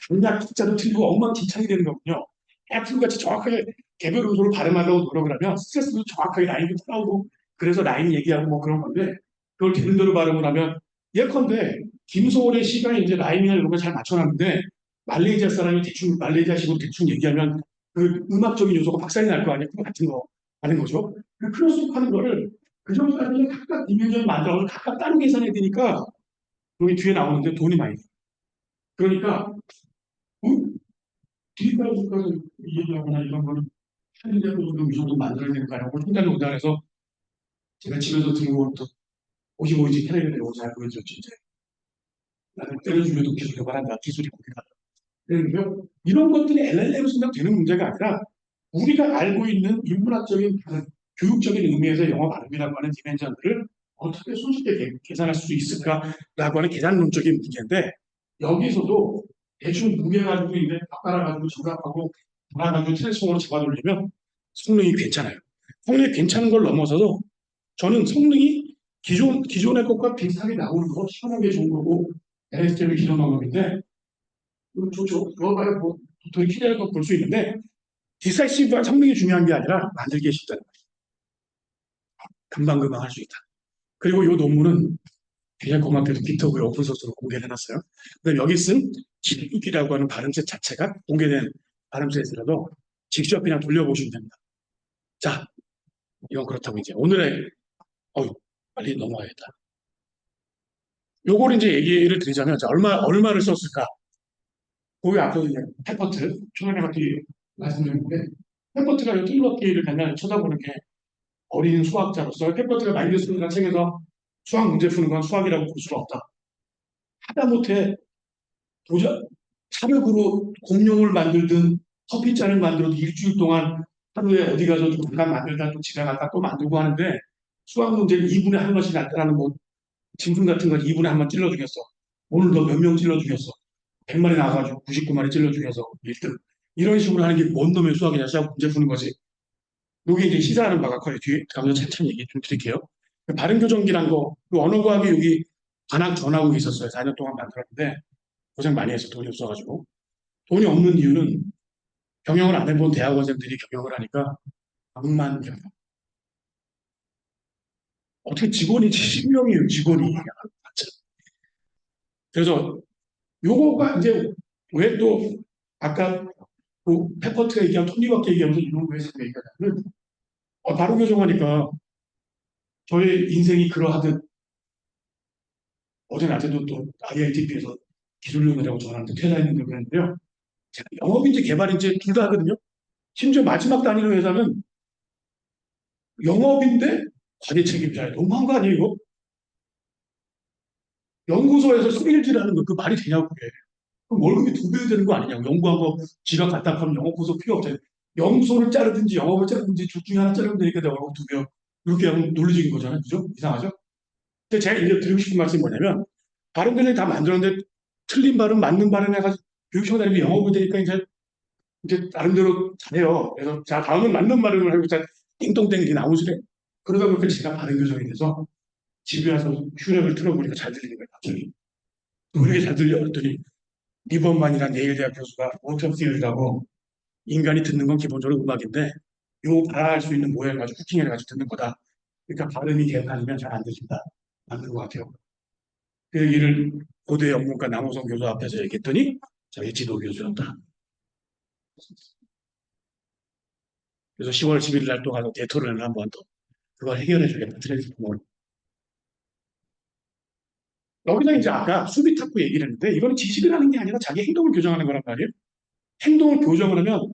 강약 박자도 틀리고 엉망진창이 되는 거군요. 애플같이 정확하게 개별 음소를 발음하려고 노력을 하면 스트레스도 정확하게 라인이 나오고 그래서 라인 얘기하고 뭐 그런 건데 그걸 되는 대로 발음을 하면 예컨대 김소월의 시간에 이제 라인이나 이런 거 잘 맞춰놨는데 말레이시아 사람이 대충 말레이시아식으로 대충 얘기하면 그 음악적인 요소가 박살이 날 거 아니에요. 그거 같은 거 하는 거죠. 그 크로스업 하는 거를 그 정도까지 각각 이면적을 만들어서 각각 다른 계산해야 되니까 여기 뒤에 나오는데 돈이 많이 들어요. 그러니까 뒤까지 얘기하거나 이런 거는 하는 대로 이 정도 만들어야 되는 거 아니고 혼자 농단해서 제가 집에서 들은 것도 55인치 텔레비전을 잘 보여줬지 이제 나는 때려주려도 계속 개발한다 기술이 거기다 그런데요 이런 것들이 LLM으로 생각되는 문제가 아니라 우리가 알고 있는 인문학적인 교육적인 의미에서 영어 발음이라고 하는 디멘전들을 어떻게 손쉽게 계산할 수 있을까라고 하는 계산론적인 문제인데 여기서도 대충 무게 가지고 이제 바꿔라 가지고 조각하고 돌아가지고 트랜스폼으로 잡아돌리면 성능이 괜찮아요. 성능이 괜찮은 걸 넘어서서 저는 성능이 기존의 것과 비슷하게 나오는 거 시원하게 좋은 거고 LSTM이 기존 방법인데 좋죠. 그거 봐요. 뭐 도토리 키를 볼 수 있는데 디사이시브한 성능이 중요한 게 아니라 만들기 쉽다는 거예요. 금방금방 할 수 있다. 그리고 이 논문은 굉장히 고맙게도 기터브에 오픈소스로 공개를 해놨어요. 그다음에 여기 쓴 GPT라고 하는 발음셋 자체가 공개된 발음셋이라도 직접 그냥 돌려보시면 됩니다. 자, 이건 그렇다고 이제 오늘의 빨리 넘어가야겠다. 요걸 이제 얘기를 드리자면 자, 얼마를 썼을까? 거기 앞서 이제 페퍼트 초반에 같이 말씀드렸는데 페퍼트가 툴러키를 맨날 쳐다보는 게 어린 수학자로서 페퍼트가 마인드스쿨이라는 책에서 수학 문제 푸는 건 수학이라고 볼 수가 없다. 하다못해 도전 사력으로 공룡을 만들든 커피잔을 만들어도 일주일 동안 하루에 어디 가서 잠깐 만들다 또 집에 갔다 또 만들고 하는데 수학 문제를 2분에 한 번씩 나타나는 뭐 짐승 같은 건 2분에 한 번 찔러 죽였어. 오늘 너 몇 명 찔러 죽였어. 100마리 나와가지고 99마리 찔러 죽여서 1등. 이런 식으로 하는 게 뭔 놈의 수학이냐 시작 문제 푸는 거지. 여기 이제 시사하는 바가 커요. 뒤에 가면서 찬찬히 얘기 좀 드릴게요. 발음교정기란 거, 그 언어과학이 여기 반학 전화국이 있었어요. 4년 동안 만들었는데 고생 많이 해서 돈이 없어가지고. 돈이 없는 이유는 경영을 안 해본 대학원생들이 경영을 하니까 암만 경영. 어떻게 직원이 70명이에요, 직원이. 그래서 요거가 이제 왜 또 아까 그 페퍼트가 얘기한 톱니바퀴 얘기하면서 이런 거에서 얘기하자면 바로 교정하니까 저의 인생이 그러하듯 어제 낮에도 또 IITP에서 기술연구라고 전화하는데 퇴사했는데 그랬는데요. 영업인지 개발인지 둘 다 하거든요. 심지어 마지막 다니는 회사는 영업인데 과제 책임자예요. 너무한 거 아니에요, 이거? 연구소에서 수일질하는 거, 그 말이 되냐고, 그게. 그럼 월급이 두 배 되는 거 아니냐고. 연구한 거 지가 갖다 하면 영업부서 필요 없잖아요. 연구소를 자르든지 영업을 자르든지 둘 중에 하나 자르면 되니까 내가 월급 두 배. 이렇게 하면 논리적인 거잖아요. 그죠? 이상하죠? 근데 제가 이제 드리고 싶은 말씀이 뭐냐면, 발음들을 다 만들었는데 틀린 발음, 맞는 발음 해가지고 교육청장님이 영업이 되니까 이제 나름대로 잘해요. 그래서 자, 다음은 맞는 발음을 하고 자, 띵동댕 이렇게 나오시래. 그러다 보니까 제가 발음 교정이 돼서 집에 와서 휴rek을 틀어보니까 잘 들리는 거예요, 갑자기. 왜 이렇게 잘 들려? 그랬더니 리버만이라는 예일대학 교수가 오션 시리즈라고 인간이 듣는 건 기본적으로 음악인데 요 발화할 수 있는 모양을 가지고 후킹해가지고 듣는 거다. 그러니까 발음이 계속 아니면 잘 안 들린다. 맞는 것 같아요. 그 얘기를 고대 영문과 남호성 교수 앞에서 얘기했더니 저희 지도 교수였다. 그래서 10월 11일 날 또 가서 대토론을 한번 더 그걸 해결해 주겠다. 트랜스포머. 여기서 이제 아까 수비 탁구 얘기를 했는데 이거는 지식이라는 게 아니라 자기 행동을 교정하는 거란 말이에요. 행동을 교정을 하면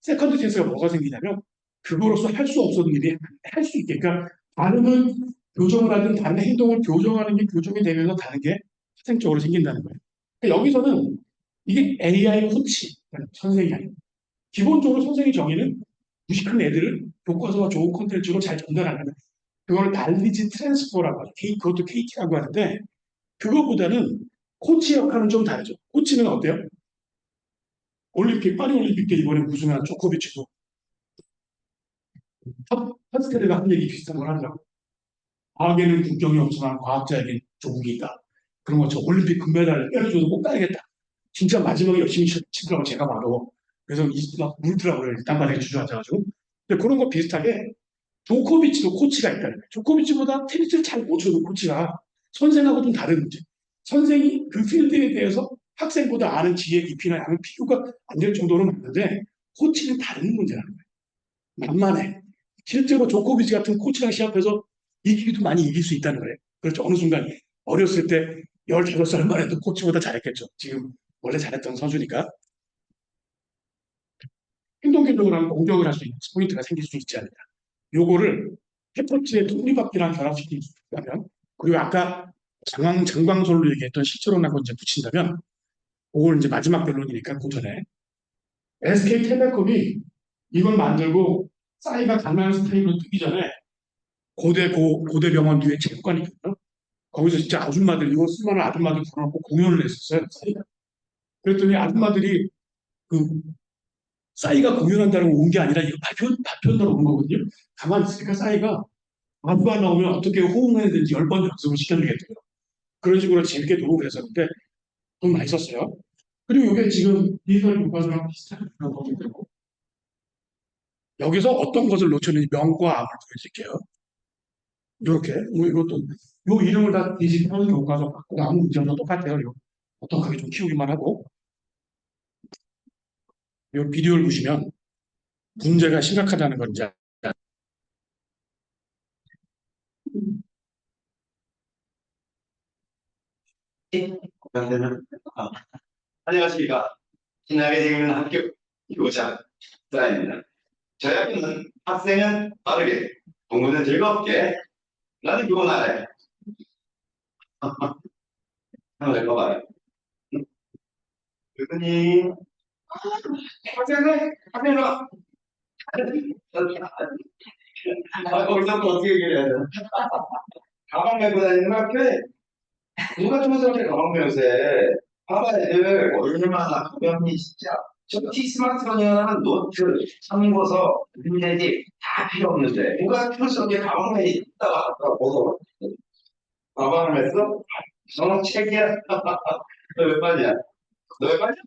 세컨드 센스가 뭐가 생기냐면 그거로서 할 수 없었던 일이 할 수 있게 그러니까 다른 교정을 하든 다른 행동을 교정하는 게 교정이 되면서 다른 게 파생적으로 생긴다는 거예요. 그러니까 여기서는 이게 AI 코치 선생이 아니에요. 기본적으로 선생의 정의는 무식한 애들을 교과서와 좋은 콘텐츠로 잘 전달하는 거예요. 그걸 날리지 트랜스퍼라고 하죠. 그것도 KT라고 하는데 그거보다는 코치 역할은 좀 다르죠. 코치는 어때요? 올림픽, 파리 올림픽 때 이번에 우승한 조코비치도 허스테르가 한 얘기 비슷한 걸 하더라고. 과학에는 국경이 없지만 과학자에겐 조국이 있다. 그런 것처럼 올림픽 금메달을 때려줘도 꼭 따야겠다. 진짜 마지막에 열심히 치더라고 제가 봐도. 그래서 막 울더라고요. 딴발에 주저앉아가지고. 근데 그런 거 비슷하게 조코비치도 코치가 있다는 거예요. 조코비치보다 테니스를 잘 못 쳐도 코치가 선생하고 좀 다른 문제. 선생이 그 필드에 대해서 학생보다 아는 지혜 깊이나 양은 비교가 안 될 정도는 맞는데 코치는 다른 문제라는 거예요. 만만해. 실제로 조코비치 같은 코치랑 시합해서 이기기도 많이 이길 수 있다는 거예요. 그렇죠. 어느 순간 어렸을 때 15살만 해도 코치보다 잘했겠죠. 지금 원래 잘했던 선수니까. 행동 교정을 하면 공격을 할 수 있는 포인트가 생길 수 있지 않느냐. 요거를 해포치의 톱니바퀴랑 결합시키면 그리고 아까 장광솔로 얘기했던 실제로나고 이제 붙인다면 그걸 이제 마지막 변론이니까 그 전에 SK텔레콤이 이걸 만들고 싸이가 강남 스타일로 뜨기 전에 고대병원 뒤에 체육관이 있거든요. 거기서 진짜 아줌마들 이거 쓸만한 아줌마들 불러놓고 공연을 했었어요. 싸이가. 그랬더니 아줌마들이 그 싸이가 공연한다는 온 게 아니라 이거 발표한다고 온 거거든요. 가만히 있으니까 싸이가 안가 나오면 어떻게 호응해야 되는지 10번 연습을 시켜주겠대요. 그런 식으로 재밌게 놀고 그랬었는데 돈 많이 썼어요. 그리고 이게 지금 디지털 교과서랑 비슷한 그런 거기 때문에 여기서 어떤 것을 놓쳤는지 명과 암을 보여드릴게요. 이렇게 뭐 이것도 요 이름을 다 디지털 교과서 갖고 아무 문제도 똑같아요. 이거 어떡하게 좀 키우기만 하고 이 비디오를 보시면 문제가 심각하다는 걸 이제 그러면은, 안녕하십니까. 신나게 재밌는 학교 교장 사입니다. 저희 학교는 학생은 빠르게, 공부는 즐겁게, 나는 그건 알아요. 한번 읽어봐요. 교수님, 학생들 와. 거기서 또 어떻게 얘기해야 되나? 가방 메고 다니는 학교에 누가 촌스럽게 가방 메고 세? 봐봐, 애들 얼마나 가방이 진짜. 저 T 스마트폰이라는 노트, 참고서, 인쇄지 다 필요 없는데 누가 촌스럽게 가방에 있다가 갔다 벗어. 가방을 했어? 저는 책이야. 너 몇 반이야? 너 몇 반이야?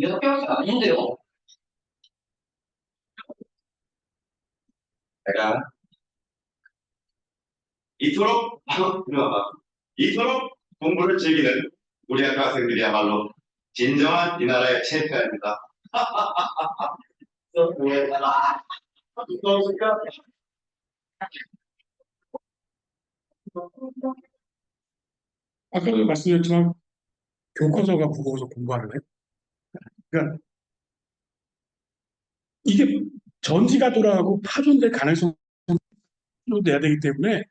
여섯 개밖에 아닌데요. 내가 이토록 들어봐. 이토록 공부를 즐기는 우리 학교 학생들이야말로 진정한 이 나라의 챔피언입니다. 왜? 그러니까 아까도 말씀드렸지만 교과서가 무거워서 공부하는 거예요. 그러니까 이게 전지가 돌아가고 파손될 가능성도 내야 되기 때문에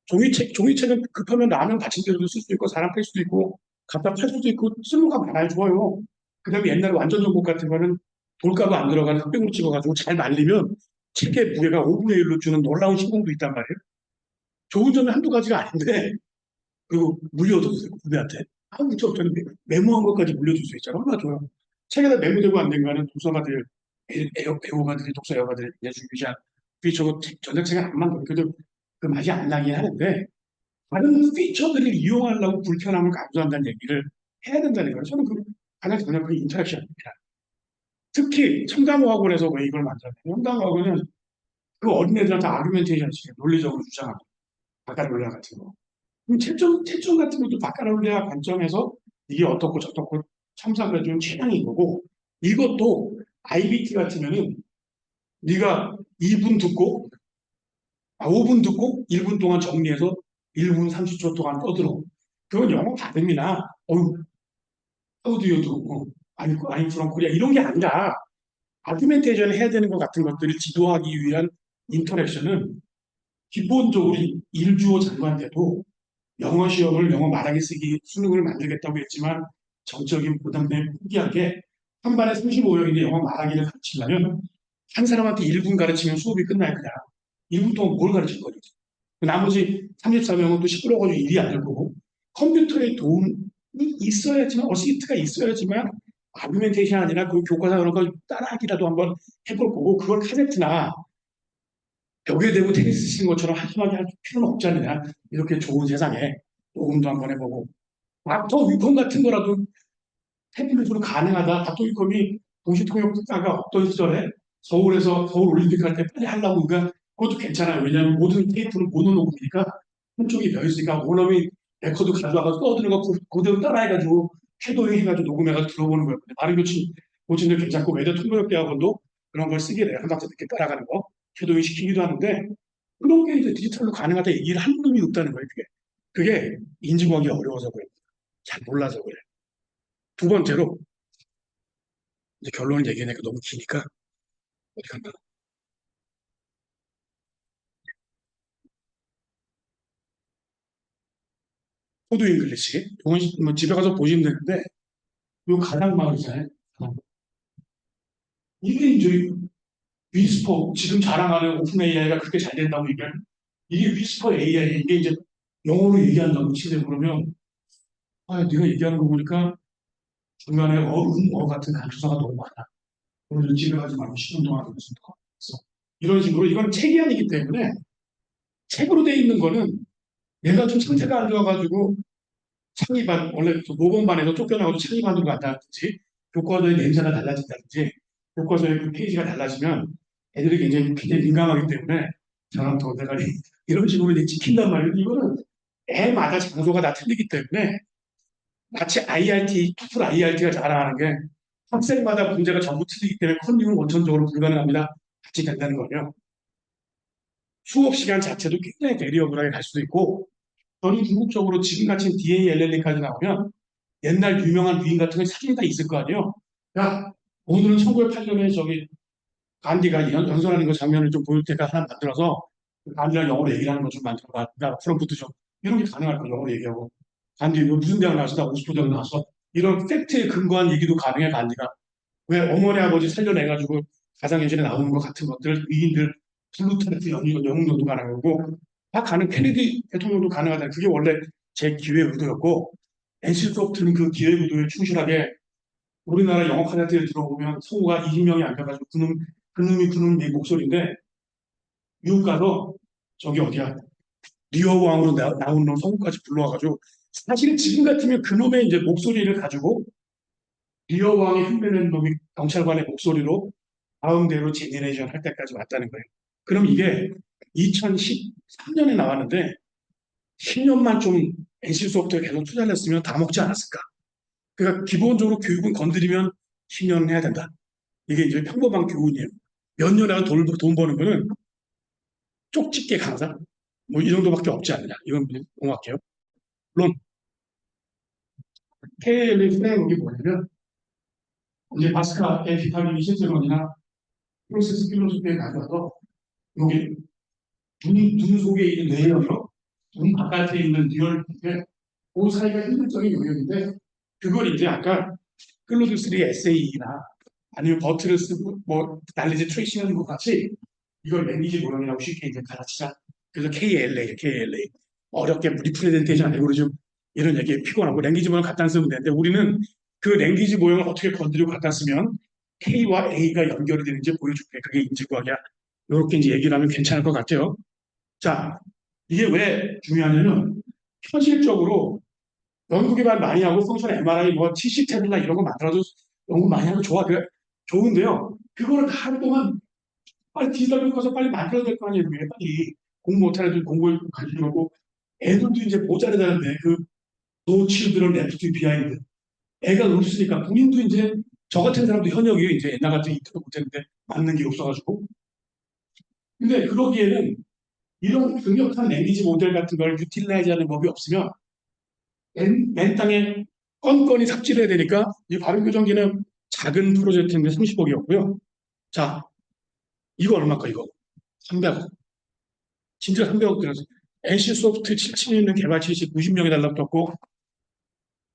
종이책은 급하면 라면 받침대로도 쓸 수도 있고 사람 뺄 수도 있고 갖다 팔 수도 있고 쓸모가 많아요. 좋아요. 그다음에 옛날 완전 정복 같은 거는 돌가루 안 들어가는 흑백으로 찍어가지고 잘 말리면 책의 무게가 5분의 1로 주는 놀라운 신공도 있단 말이에요. 좋은 점이 한두 가지가 아닌데 그리고 물려줘도 되고 후배한테 아무 저 없잖아요. 메모한 것까지 물려줄 수 있잖아. 얼마나 좋아요. 책에다 메모되고 안 된 거는 독서가들 애호가들이 독서 애호가들이 예술기자 피처고 전자책은 안 만들어. 그래도 그 맛이 안 나긴 하는데 다른 피처들을 이용하려고 불편함을 감수한다는 얘기를 해야 된다는 거예요. 저는 가장 중요한 그 인터랙션입니다. 특히 첨단어학원에서 왜 이걸 만들었냐면 첨단어학원은 그 어린애들한테 아규멘테이션 식의 논리적으로 주장합니다. 바카로리아 같은 거. 그럼 채점 같은 것도 바카로리아 관점에서 이게 어떻고 저떻고 첨삭을 해주는 취향인 거고 이것도 IBT 같으면은 네가 2분 듣고 5분 듣고 1분 동안 정리해서 1분 30초 동안 떠들어. 그건 영어 발음이나 어디어도 아니 프롬 코리아 이런 게 아니라 아규멘테이션을 해야 되는 것 같은 것들을 지도하기 위한 인터랙션은 기본적으로 일주어 장관돼도 영어 시험을 영어 말하기 쓰기 수능을 만들겠다고 했지만 정적인 부담 때문에 포기하게 한 반에 35명인데 영어 말하기를 가르치려면 한 사람한테 1분 가르치면 수업이 끝나요 그냥. 1분 동안 뭘 가르칠 거죠. 나머지 34명은 또 시끄러워가지고 일이 안 될 거고 컴퓨터의 도움이 있어야지만 어시스트가 있어야지만 아규멘테이션 아니라 그 교과서 그런 걸 따라하기라도 한번 해볼 거고 그걸 카세트나 벽에 대고 테니스 치는 것처럼 한심하게 할 필요는 없지 않느냐. 이렇게 좋은 세상에 녹음도 한번 해보고 닥터 위컴 같은 거라도 태블릿으로 가능하다. 닥터 위컴이 동시통역자가 없던 시절에 서울에서 서울 올림픽 할 때 빨리 하려고 그러니까 그것도 괜찮아요. 왜냐하면 모든 테이프는 모노녹음이니까 한쪽이 비어있으니까 원어민 레코드 가져와서 떠드는 거 그대로 따라해가지고 쉐도잉 해가지고 녹음해가지고 들어보는 거예요. 발음 고친도 괜찮고 외대 통번역대학원도 그런 걸 쓰게 돼요. 한 박자 늦게 따라가는 거 쉐도잉 시키기도 하는데 그런 게 이제 디지털로 가능하다 얘기를 하는 놈이 없다는 거예요. 그게 인지하기 어려워서 그래요. 잘 몰라서 그래요. 두 번째로 이제 결론을 얘기하니까 너무 기니까 어디 간다. 코드 잉글리시. 이건 뭐 집에 가서 보시면 되는데 이거 가장 많으잖아요. 이게 이제 위스퍼 지금 자랑하는 오픈 AI가 그렇게 잘 된다고 얘기하는 이게 위스퍼 AI 이게 이제 영어로 얘기한다고 치대 그러면 네가 얘기하는 거 보니까 중간에 같은 단수사가 너무 많아. 오늘 집에 가지 말고 10분 동안 무슨 더 그래서 이런 식으로 이건 책이 아니기 때문에 책으로 돼 있는 거는 얘가 좀 상태가 안 좋아가지고 창의반 원래 모범반에서 쫓겨나가도 창의반으로 간다든지 교과서의 냄새가 달라진다든지 교과서의 그 페이지가 달라지면 애들이 굉장히 민감하기 때문에 저는 더 내가 이런 식으로 이제 지킨단 말이에요. 이거는 애마다 장소가 다 틀리기 때문에 마치 IRT, 투플 IRT가 자랑하는 게 학생마다 문제가 전부 틀리기 때문에 컨닝은 원천적으로 불가능합니다. 같이 된다는 거예요. 수업 시간 자체도 굉장히 베리어블하게 갈 수도 있고 저는 궁극적으로 지금같이 DALLE까지 나오면 옛날 유명한 위인 같은 게 사진이 다 있을 거 아니에요. 야, 오늘은 1908년에 저기 간디가 연설하는 거 장면을 좀 보일 때가 하나 만들어서 간디랑 영어로 얘기를 하는 거 좀 만들어봐. 나 프롬프트 좀 이런 게 가능할 거야. 영어로 얘기하고. 간디 이거 무슨 대학 나왔어? 나 오스포 대학 나왔어. 이런 팩트에 근거한 얘기도 가능해 간디가. 왜 어머니 아버지 살려내가지고 가상현실에 나오는 것 같은 것들 위인들 플루타르트 영웅도 가능하고 다 가능. 케네디 대통령도 가능하다. 그게 원래 제 기획 의도였고 NC 소프트는 그 기획 의도에 충실하게 우리나라 영어 카네트에 들어보면 성우가 20명이 앉아가지고 그놈이 내 목소리인데 미국 가서 저기 어디야 리어 왕으로 나온 놈 성우까지 불러와가지고 사실 지금 같으면 그놈의 이제 목소리를 가지고 리어 왕이 흉내낸 놈이 경찰관의 목소리로 다음대로 제네레이션 할 때까지 왔다는 거예요. 그럼 이게 2013년에 나왔는데 10년만 좀 NC 소프트에 계속 투자를 했으면 다 먹지 않았을까? 그러니까 기본적으로 교육은 건드리면 10년 해야 된다. 이게 이제 평범한 교훈이에요. 몇 년에 돈 버는 거는 쪽집게 강사? 뭐 이 정도밖에 없지 않느냐. 이건 공학해요. 물론 KL의 프레임이 뭐냐면 이제 바스카의 비타민 신세론이나 프로세스 필로소피에 가져와서 여기 눈 속에 있는 뇌연이요, 눈 바깥에 있는 뉴럴인데 그 사이가 힘들적인 영역인데 그걸 이제 아까 클로드 3 SAE나 아니면 버트러스 뭐 날리지 트레이싱하는 것 같이 이걸 랭귀지 모형이라고 쉽게 이제 가르치자. 그래서 KLA 어렵게 리프레젠테이션 알고리즘 이런 얘기에 피곤하고 랭귀지 모형 갖다 쓰면 되는데 우리는 그 랭귀지 모형을 어떻게 건드리고 갖다 쓰면 K와 A가 연결이 되는지 보여줄게. 그게 인지구학이야. 이렇게 이제 얘기를 하면 괜찮을 것 같아요. 자, 이게 왜 중요하냐면 현실적으로 연구 개발 많이 하고 펑션 MRI 뭐 70테슬라 이런 거 만들어도 연구 많이 하면 좋아. 그래, 좋은데요. 그거를 다 할 동안 빨리 디지털 가서 빨리 만들어야 될 거 아니에요. 왜 빨리 공부 못하는 애들 공부를 가지고 오고 애들도 이제 모자라다는데 그 노치들은 레프트 비하인드 애가 없으니까 본인도 이제 저 같은 사람도 현역이에요. 이제 옛날 같은 인터넷 못했는데 맞는 게 없어가지고 근데 그러기에는 이런 강력한 랭귀지 모델 같은 걸 유틸라이즈하는 법이 없으면 맨 땅에 건건이 삽질해야 되니까 이 발음교정기는 작은 프로젝트인데 30억이었고요. 자, 이거 얼마일까 이거? 300억. 진짜 300억 들어서 NC소프트 7층에 있는 개발치시 90명이 달라붙었고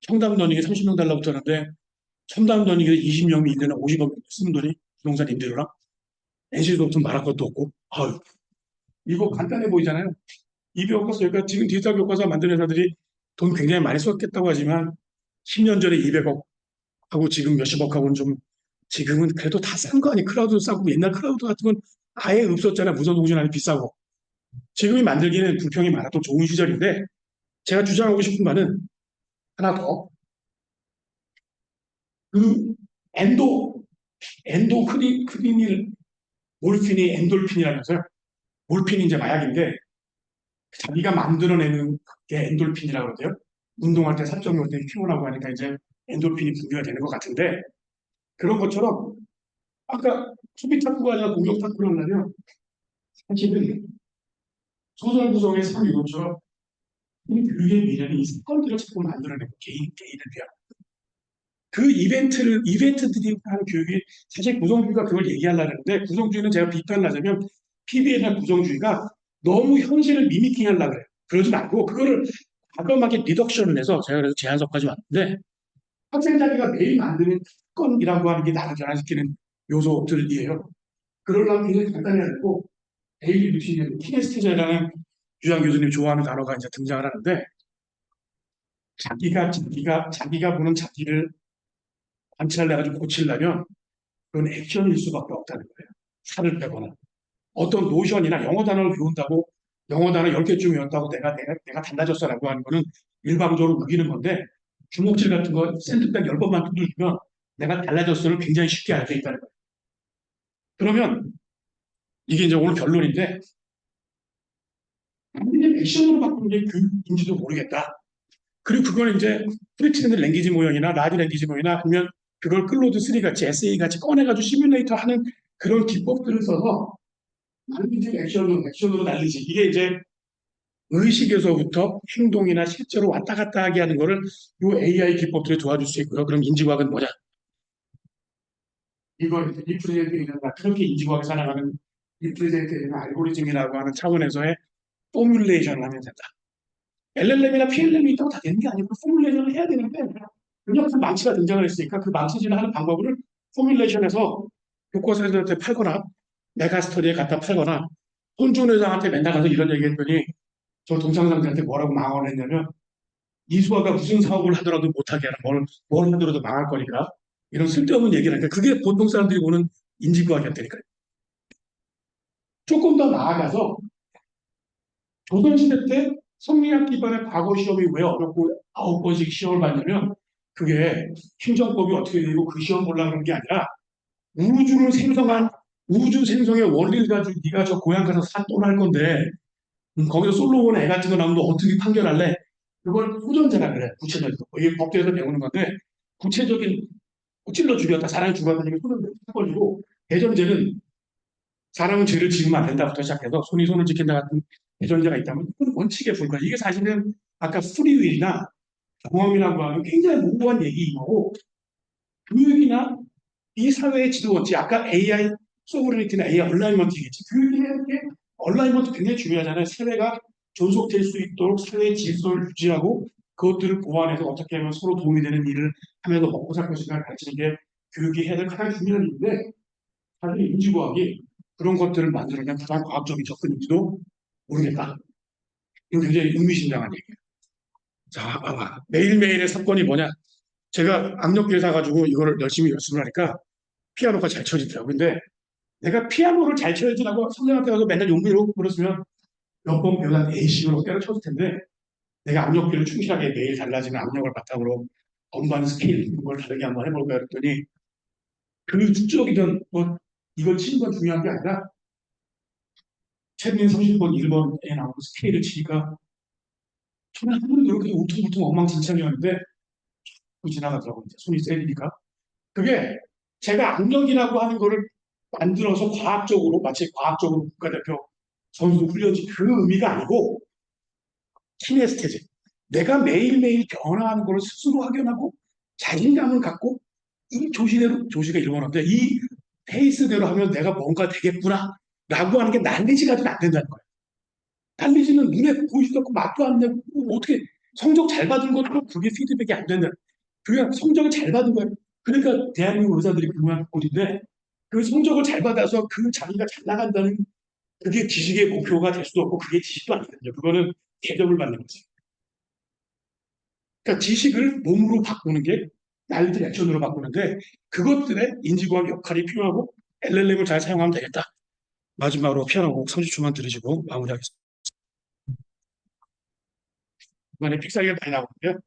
청담러닝에 30명 달라붙었는데 청담러닝에 20명이 있는 50억 쓰는 돈이 부동산 임대료랑 NC소프트 말할 것도 없고 아유 이거 간단해 보이잖아요. 이 교과서 그러니까 지금 디지털 교과서 만드는 회사들이 돈 굉장히 많이 썼겠다고 하지만 10년 전에 200억 하고 지금 몇십억 하고는 좀 지금은 그래도 다 싼 거 아니에요. 클라우드 싸고 옛날 클라우드 같은 건 아예 없었잖아요. 무선통신안이 비싸고. 지금이 만들기는 불평이 많아도 좋은 시절인데 제가 주장하고 싶은 바는 하나 더. 그 엔도크리닐 몰핀이 엔돌핀이라면서요. 몰핀이 이제 마약인데 자기가 만들어내는 게 엔돌핀이라고 그러대요. 운동할 때 사점이 올 때 피곤하고 하니까 이제 엔돌핀이 분비가 되는 것 같은데 그런 것처럼 아까 수비 탁구가 아니라 공격 탁구를 하려면 사실은 소설 구성의 삶 이것처럼 이 교육의 미래는 이 사건들을 자꾸 만들어내고 개인을 위한 그 이벤트들이 하는 교육이 사실 구성주의가 그걸 얘기하려고 하는데 구성주의는 제가 비판을 하자면 PBL이나 구성주의가 너무 현실을 미미킹 하려고 그래요. 그러지 말고 그거를 과감하게 리덕션을 해서 제가 그래서 제안서까지 왔는데 학생 자기가 매일 만드는 건이라고 하는 게 나를 변화시키는 요소들이에요. 그러려면 굉장히 간단해야 되고 데일리 루틴, 키네스테제라는 유장 교수님 좋아하는 단어가 이제 등장을 하는데 자기가 보는 자기를 관찰해가지고 고치려면 그건 액션일 수밖에 없다는 거예요. 살을 빼거나 어떤 노션이나 영어 단어를 배운다고 영어 단어 10개쯤 외웠다고 내가 달라졌어라고 하는 거는 일방적으로 우기는 건데 주먹질 같은 거 샌드백 10번만 두들기면 내가 달라졌어를 굉장히 쉽게 알 수 있다는 거예요. 그러면 이게 이제 오늘 결론인데 아무리 액션으로 바꾸는 게 교육인지도 모르겠다. 그리고 그걸 이제 프리트렌드 랭귀지 모형이나 라지 랭귀지 모형이나 아니면 그걸 클로드 3 같이 SAE 같이 꺼내가지고 시뮬레이터 하는 그런 기법들을 써서 랭귀지 액션으로 날리지. 이게 이제 의식에서부터 행동이나 실제로 왔다 갔다 하게 하는 거를 이 AI 기법들이 도와줄 수 있고요. 그럼 인지과학은 뭐냐? 이걸 리프레젠테이션과 그렇게 인지과학이 살아가는 리프레젠테이션 알고리즘이라고 하는 차원에서의 포뮬레이션을 하면 된다. LLM이나 PLM이 있다고 다 되는 게 아니고 포뮬레이션을 해야 되는데 그냥 그 망치가 등장을 했으니까 그 망치질을 하는 방법을 포뮬레이션에서 교과서들한테 팔거나 메가스터디에 갖다 팔거나 손준 회장한테 맨날 가서 이런 얘기했더니 저 동창상한테 뭐라고 망언을 했냐면 이수아가 무슨 사업을 하더라도 못하게 하라. 뭘 하더라도 망할 거니까 이런 쓸데없는 얘기를 하니까 그게 보통 사람들이 보는 인지구학이었다니까요. 조금 더 나아가서 조선시대 때 성리학 기반의 과거 시험이 왜 어렵고 9번씩 시험을 봤냐면 그게 행정법이 어떻게 되고 그 시험 보려고 하는 게 아니라 우주를 생성한 우주 생성의 원리를 가지고 네가 저 고향 가서 산돈할 건데 거기서 솔로몬 애 같은 거 나오면 어떻게 판결할래? 그걸 호전제라 그래. 구체적으로. 이게 법대에서 배우는 건데 구체적인 찔러 죽였다. 사람이 죽었다는 게 소전제 사건이고 대전제는 사람은 죄를 지으면 안 된다부터 시작해서 손이 손을 지킨다 같은 대전제가 있다면 그건 원칙에 불과해. 이게 사실은 아까 프리윌이나 경험이라고 하는 굉장히 모호한 얘기이고 교육이나 이 사회의 지도원칙, 아까 AI 소브레니티나 AI 얼라이먼트겠지. 교육이 얼라이먼트 굉장히 중요하잖아요. 사회가 존속될 수 있도록 사회의 질서를 유지하고 그것들을 보완해서 어떻게 하면 서로 도움이 되는 일을 하면서 먹고 살 것인가를 가르치는 게 교육이 해야 될 가장 중요한 일인데 사실 인지과학이 그런 것들을 만들어낸 가장 과학적인 접근인지도 모르겠다. 이거 굉장히 의미심장한 얘기예요. 자, 매일매일의 사건이 뭐냐? 제가 악력기를 사가지고 이거를 열심히 연습을 하니까 피아노가 잘 쳐지더라고요. 근데 내가 피아노를 잘 쳐야지라고 선생님한테 가서 맨날 용기로 그랬으면 몇 번 배우다 A식으로 때려쳤을 텐데 내가 악력기를 충실하게 매일 달라지는 악력을 바탕으로 건반 스케일 그걸 다르게 한번 해볼까 그랬더니 그 축적이든 뭐 이걸 치는 건 중요한 게 아니라 최빈 30번 1번에 나오는 스케일을 치니까 정말 한 번도 이렇게 울퉁불퉁 엉망진창이었는데 그 지나가더라고요. 이제 손이 세리니까. 그게 제가 악력이라고 하는 거를 만들어서 과학적으로 마치 과학적으로 국가대표 선수 훈련지 그 의미가 아니고 키네스테제. 내가 매일매일 변화하는 걸 스스로 확인하고 자신감을 갖고 이 조시대로 조시가 일본어인데 이 페이스대로 하면 내가 뭔가 되겠구나 라고 하는 게 난리지가지는 안 된다는 거예요. 난리지는 눈에 보이지도 않고 맛도 안 내고 어떻게 성적 잘 받은 것도 그게 피드백이 안 된다. 그냥 성적을 잘 받은 거예요. 그러니까 대한민국 의사들이 그만 꼴인데 그 성적을 잘 받아서 그 자기가 잘 나간다는 그게 지식의 목표가 될 수도 없고 그게 지식도 아니거든요. 그거는 대접을 받는 거지. 그러니까 지식을 몸으로 바꾸는 게 난리들 액션으로 바꾸는데 그것들의 인지과학 역할이 필요하고 LLM을 잘 사용하면 되겠다. 마지막으로 피아노 곡 30초만 들으시고 마무리하겠습니다. 이번에 픽사기가 많이 나오는데요.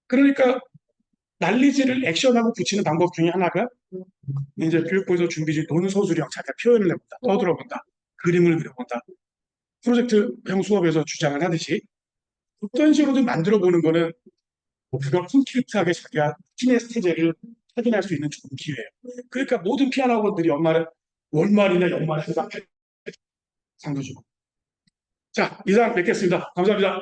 그러니까 난리지를 액션하고 붙이는 방법 중에 하나가 이제 교육부에서 준비 중인 논서술형 자기가 표현을 해본다, 떠들어본다, 그림을 그려본다. 프로젝트형 수업에서 주장을 하듯이 어떤 식으로든 만들어 보는 거는 그걸 콘크리트하게 자기가 키네스테제를 확인할 수 있는 좋은 기회예요. 그러니까 모든 피아노 학원들이 월말이나 연말에 항상 상도 주고. 자, 이상 뵙겠습니다. 감사합니다.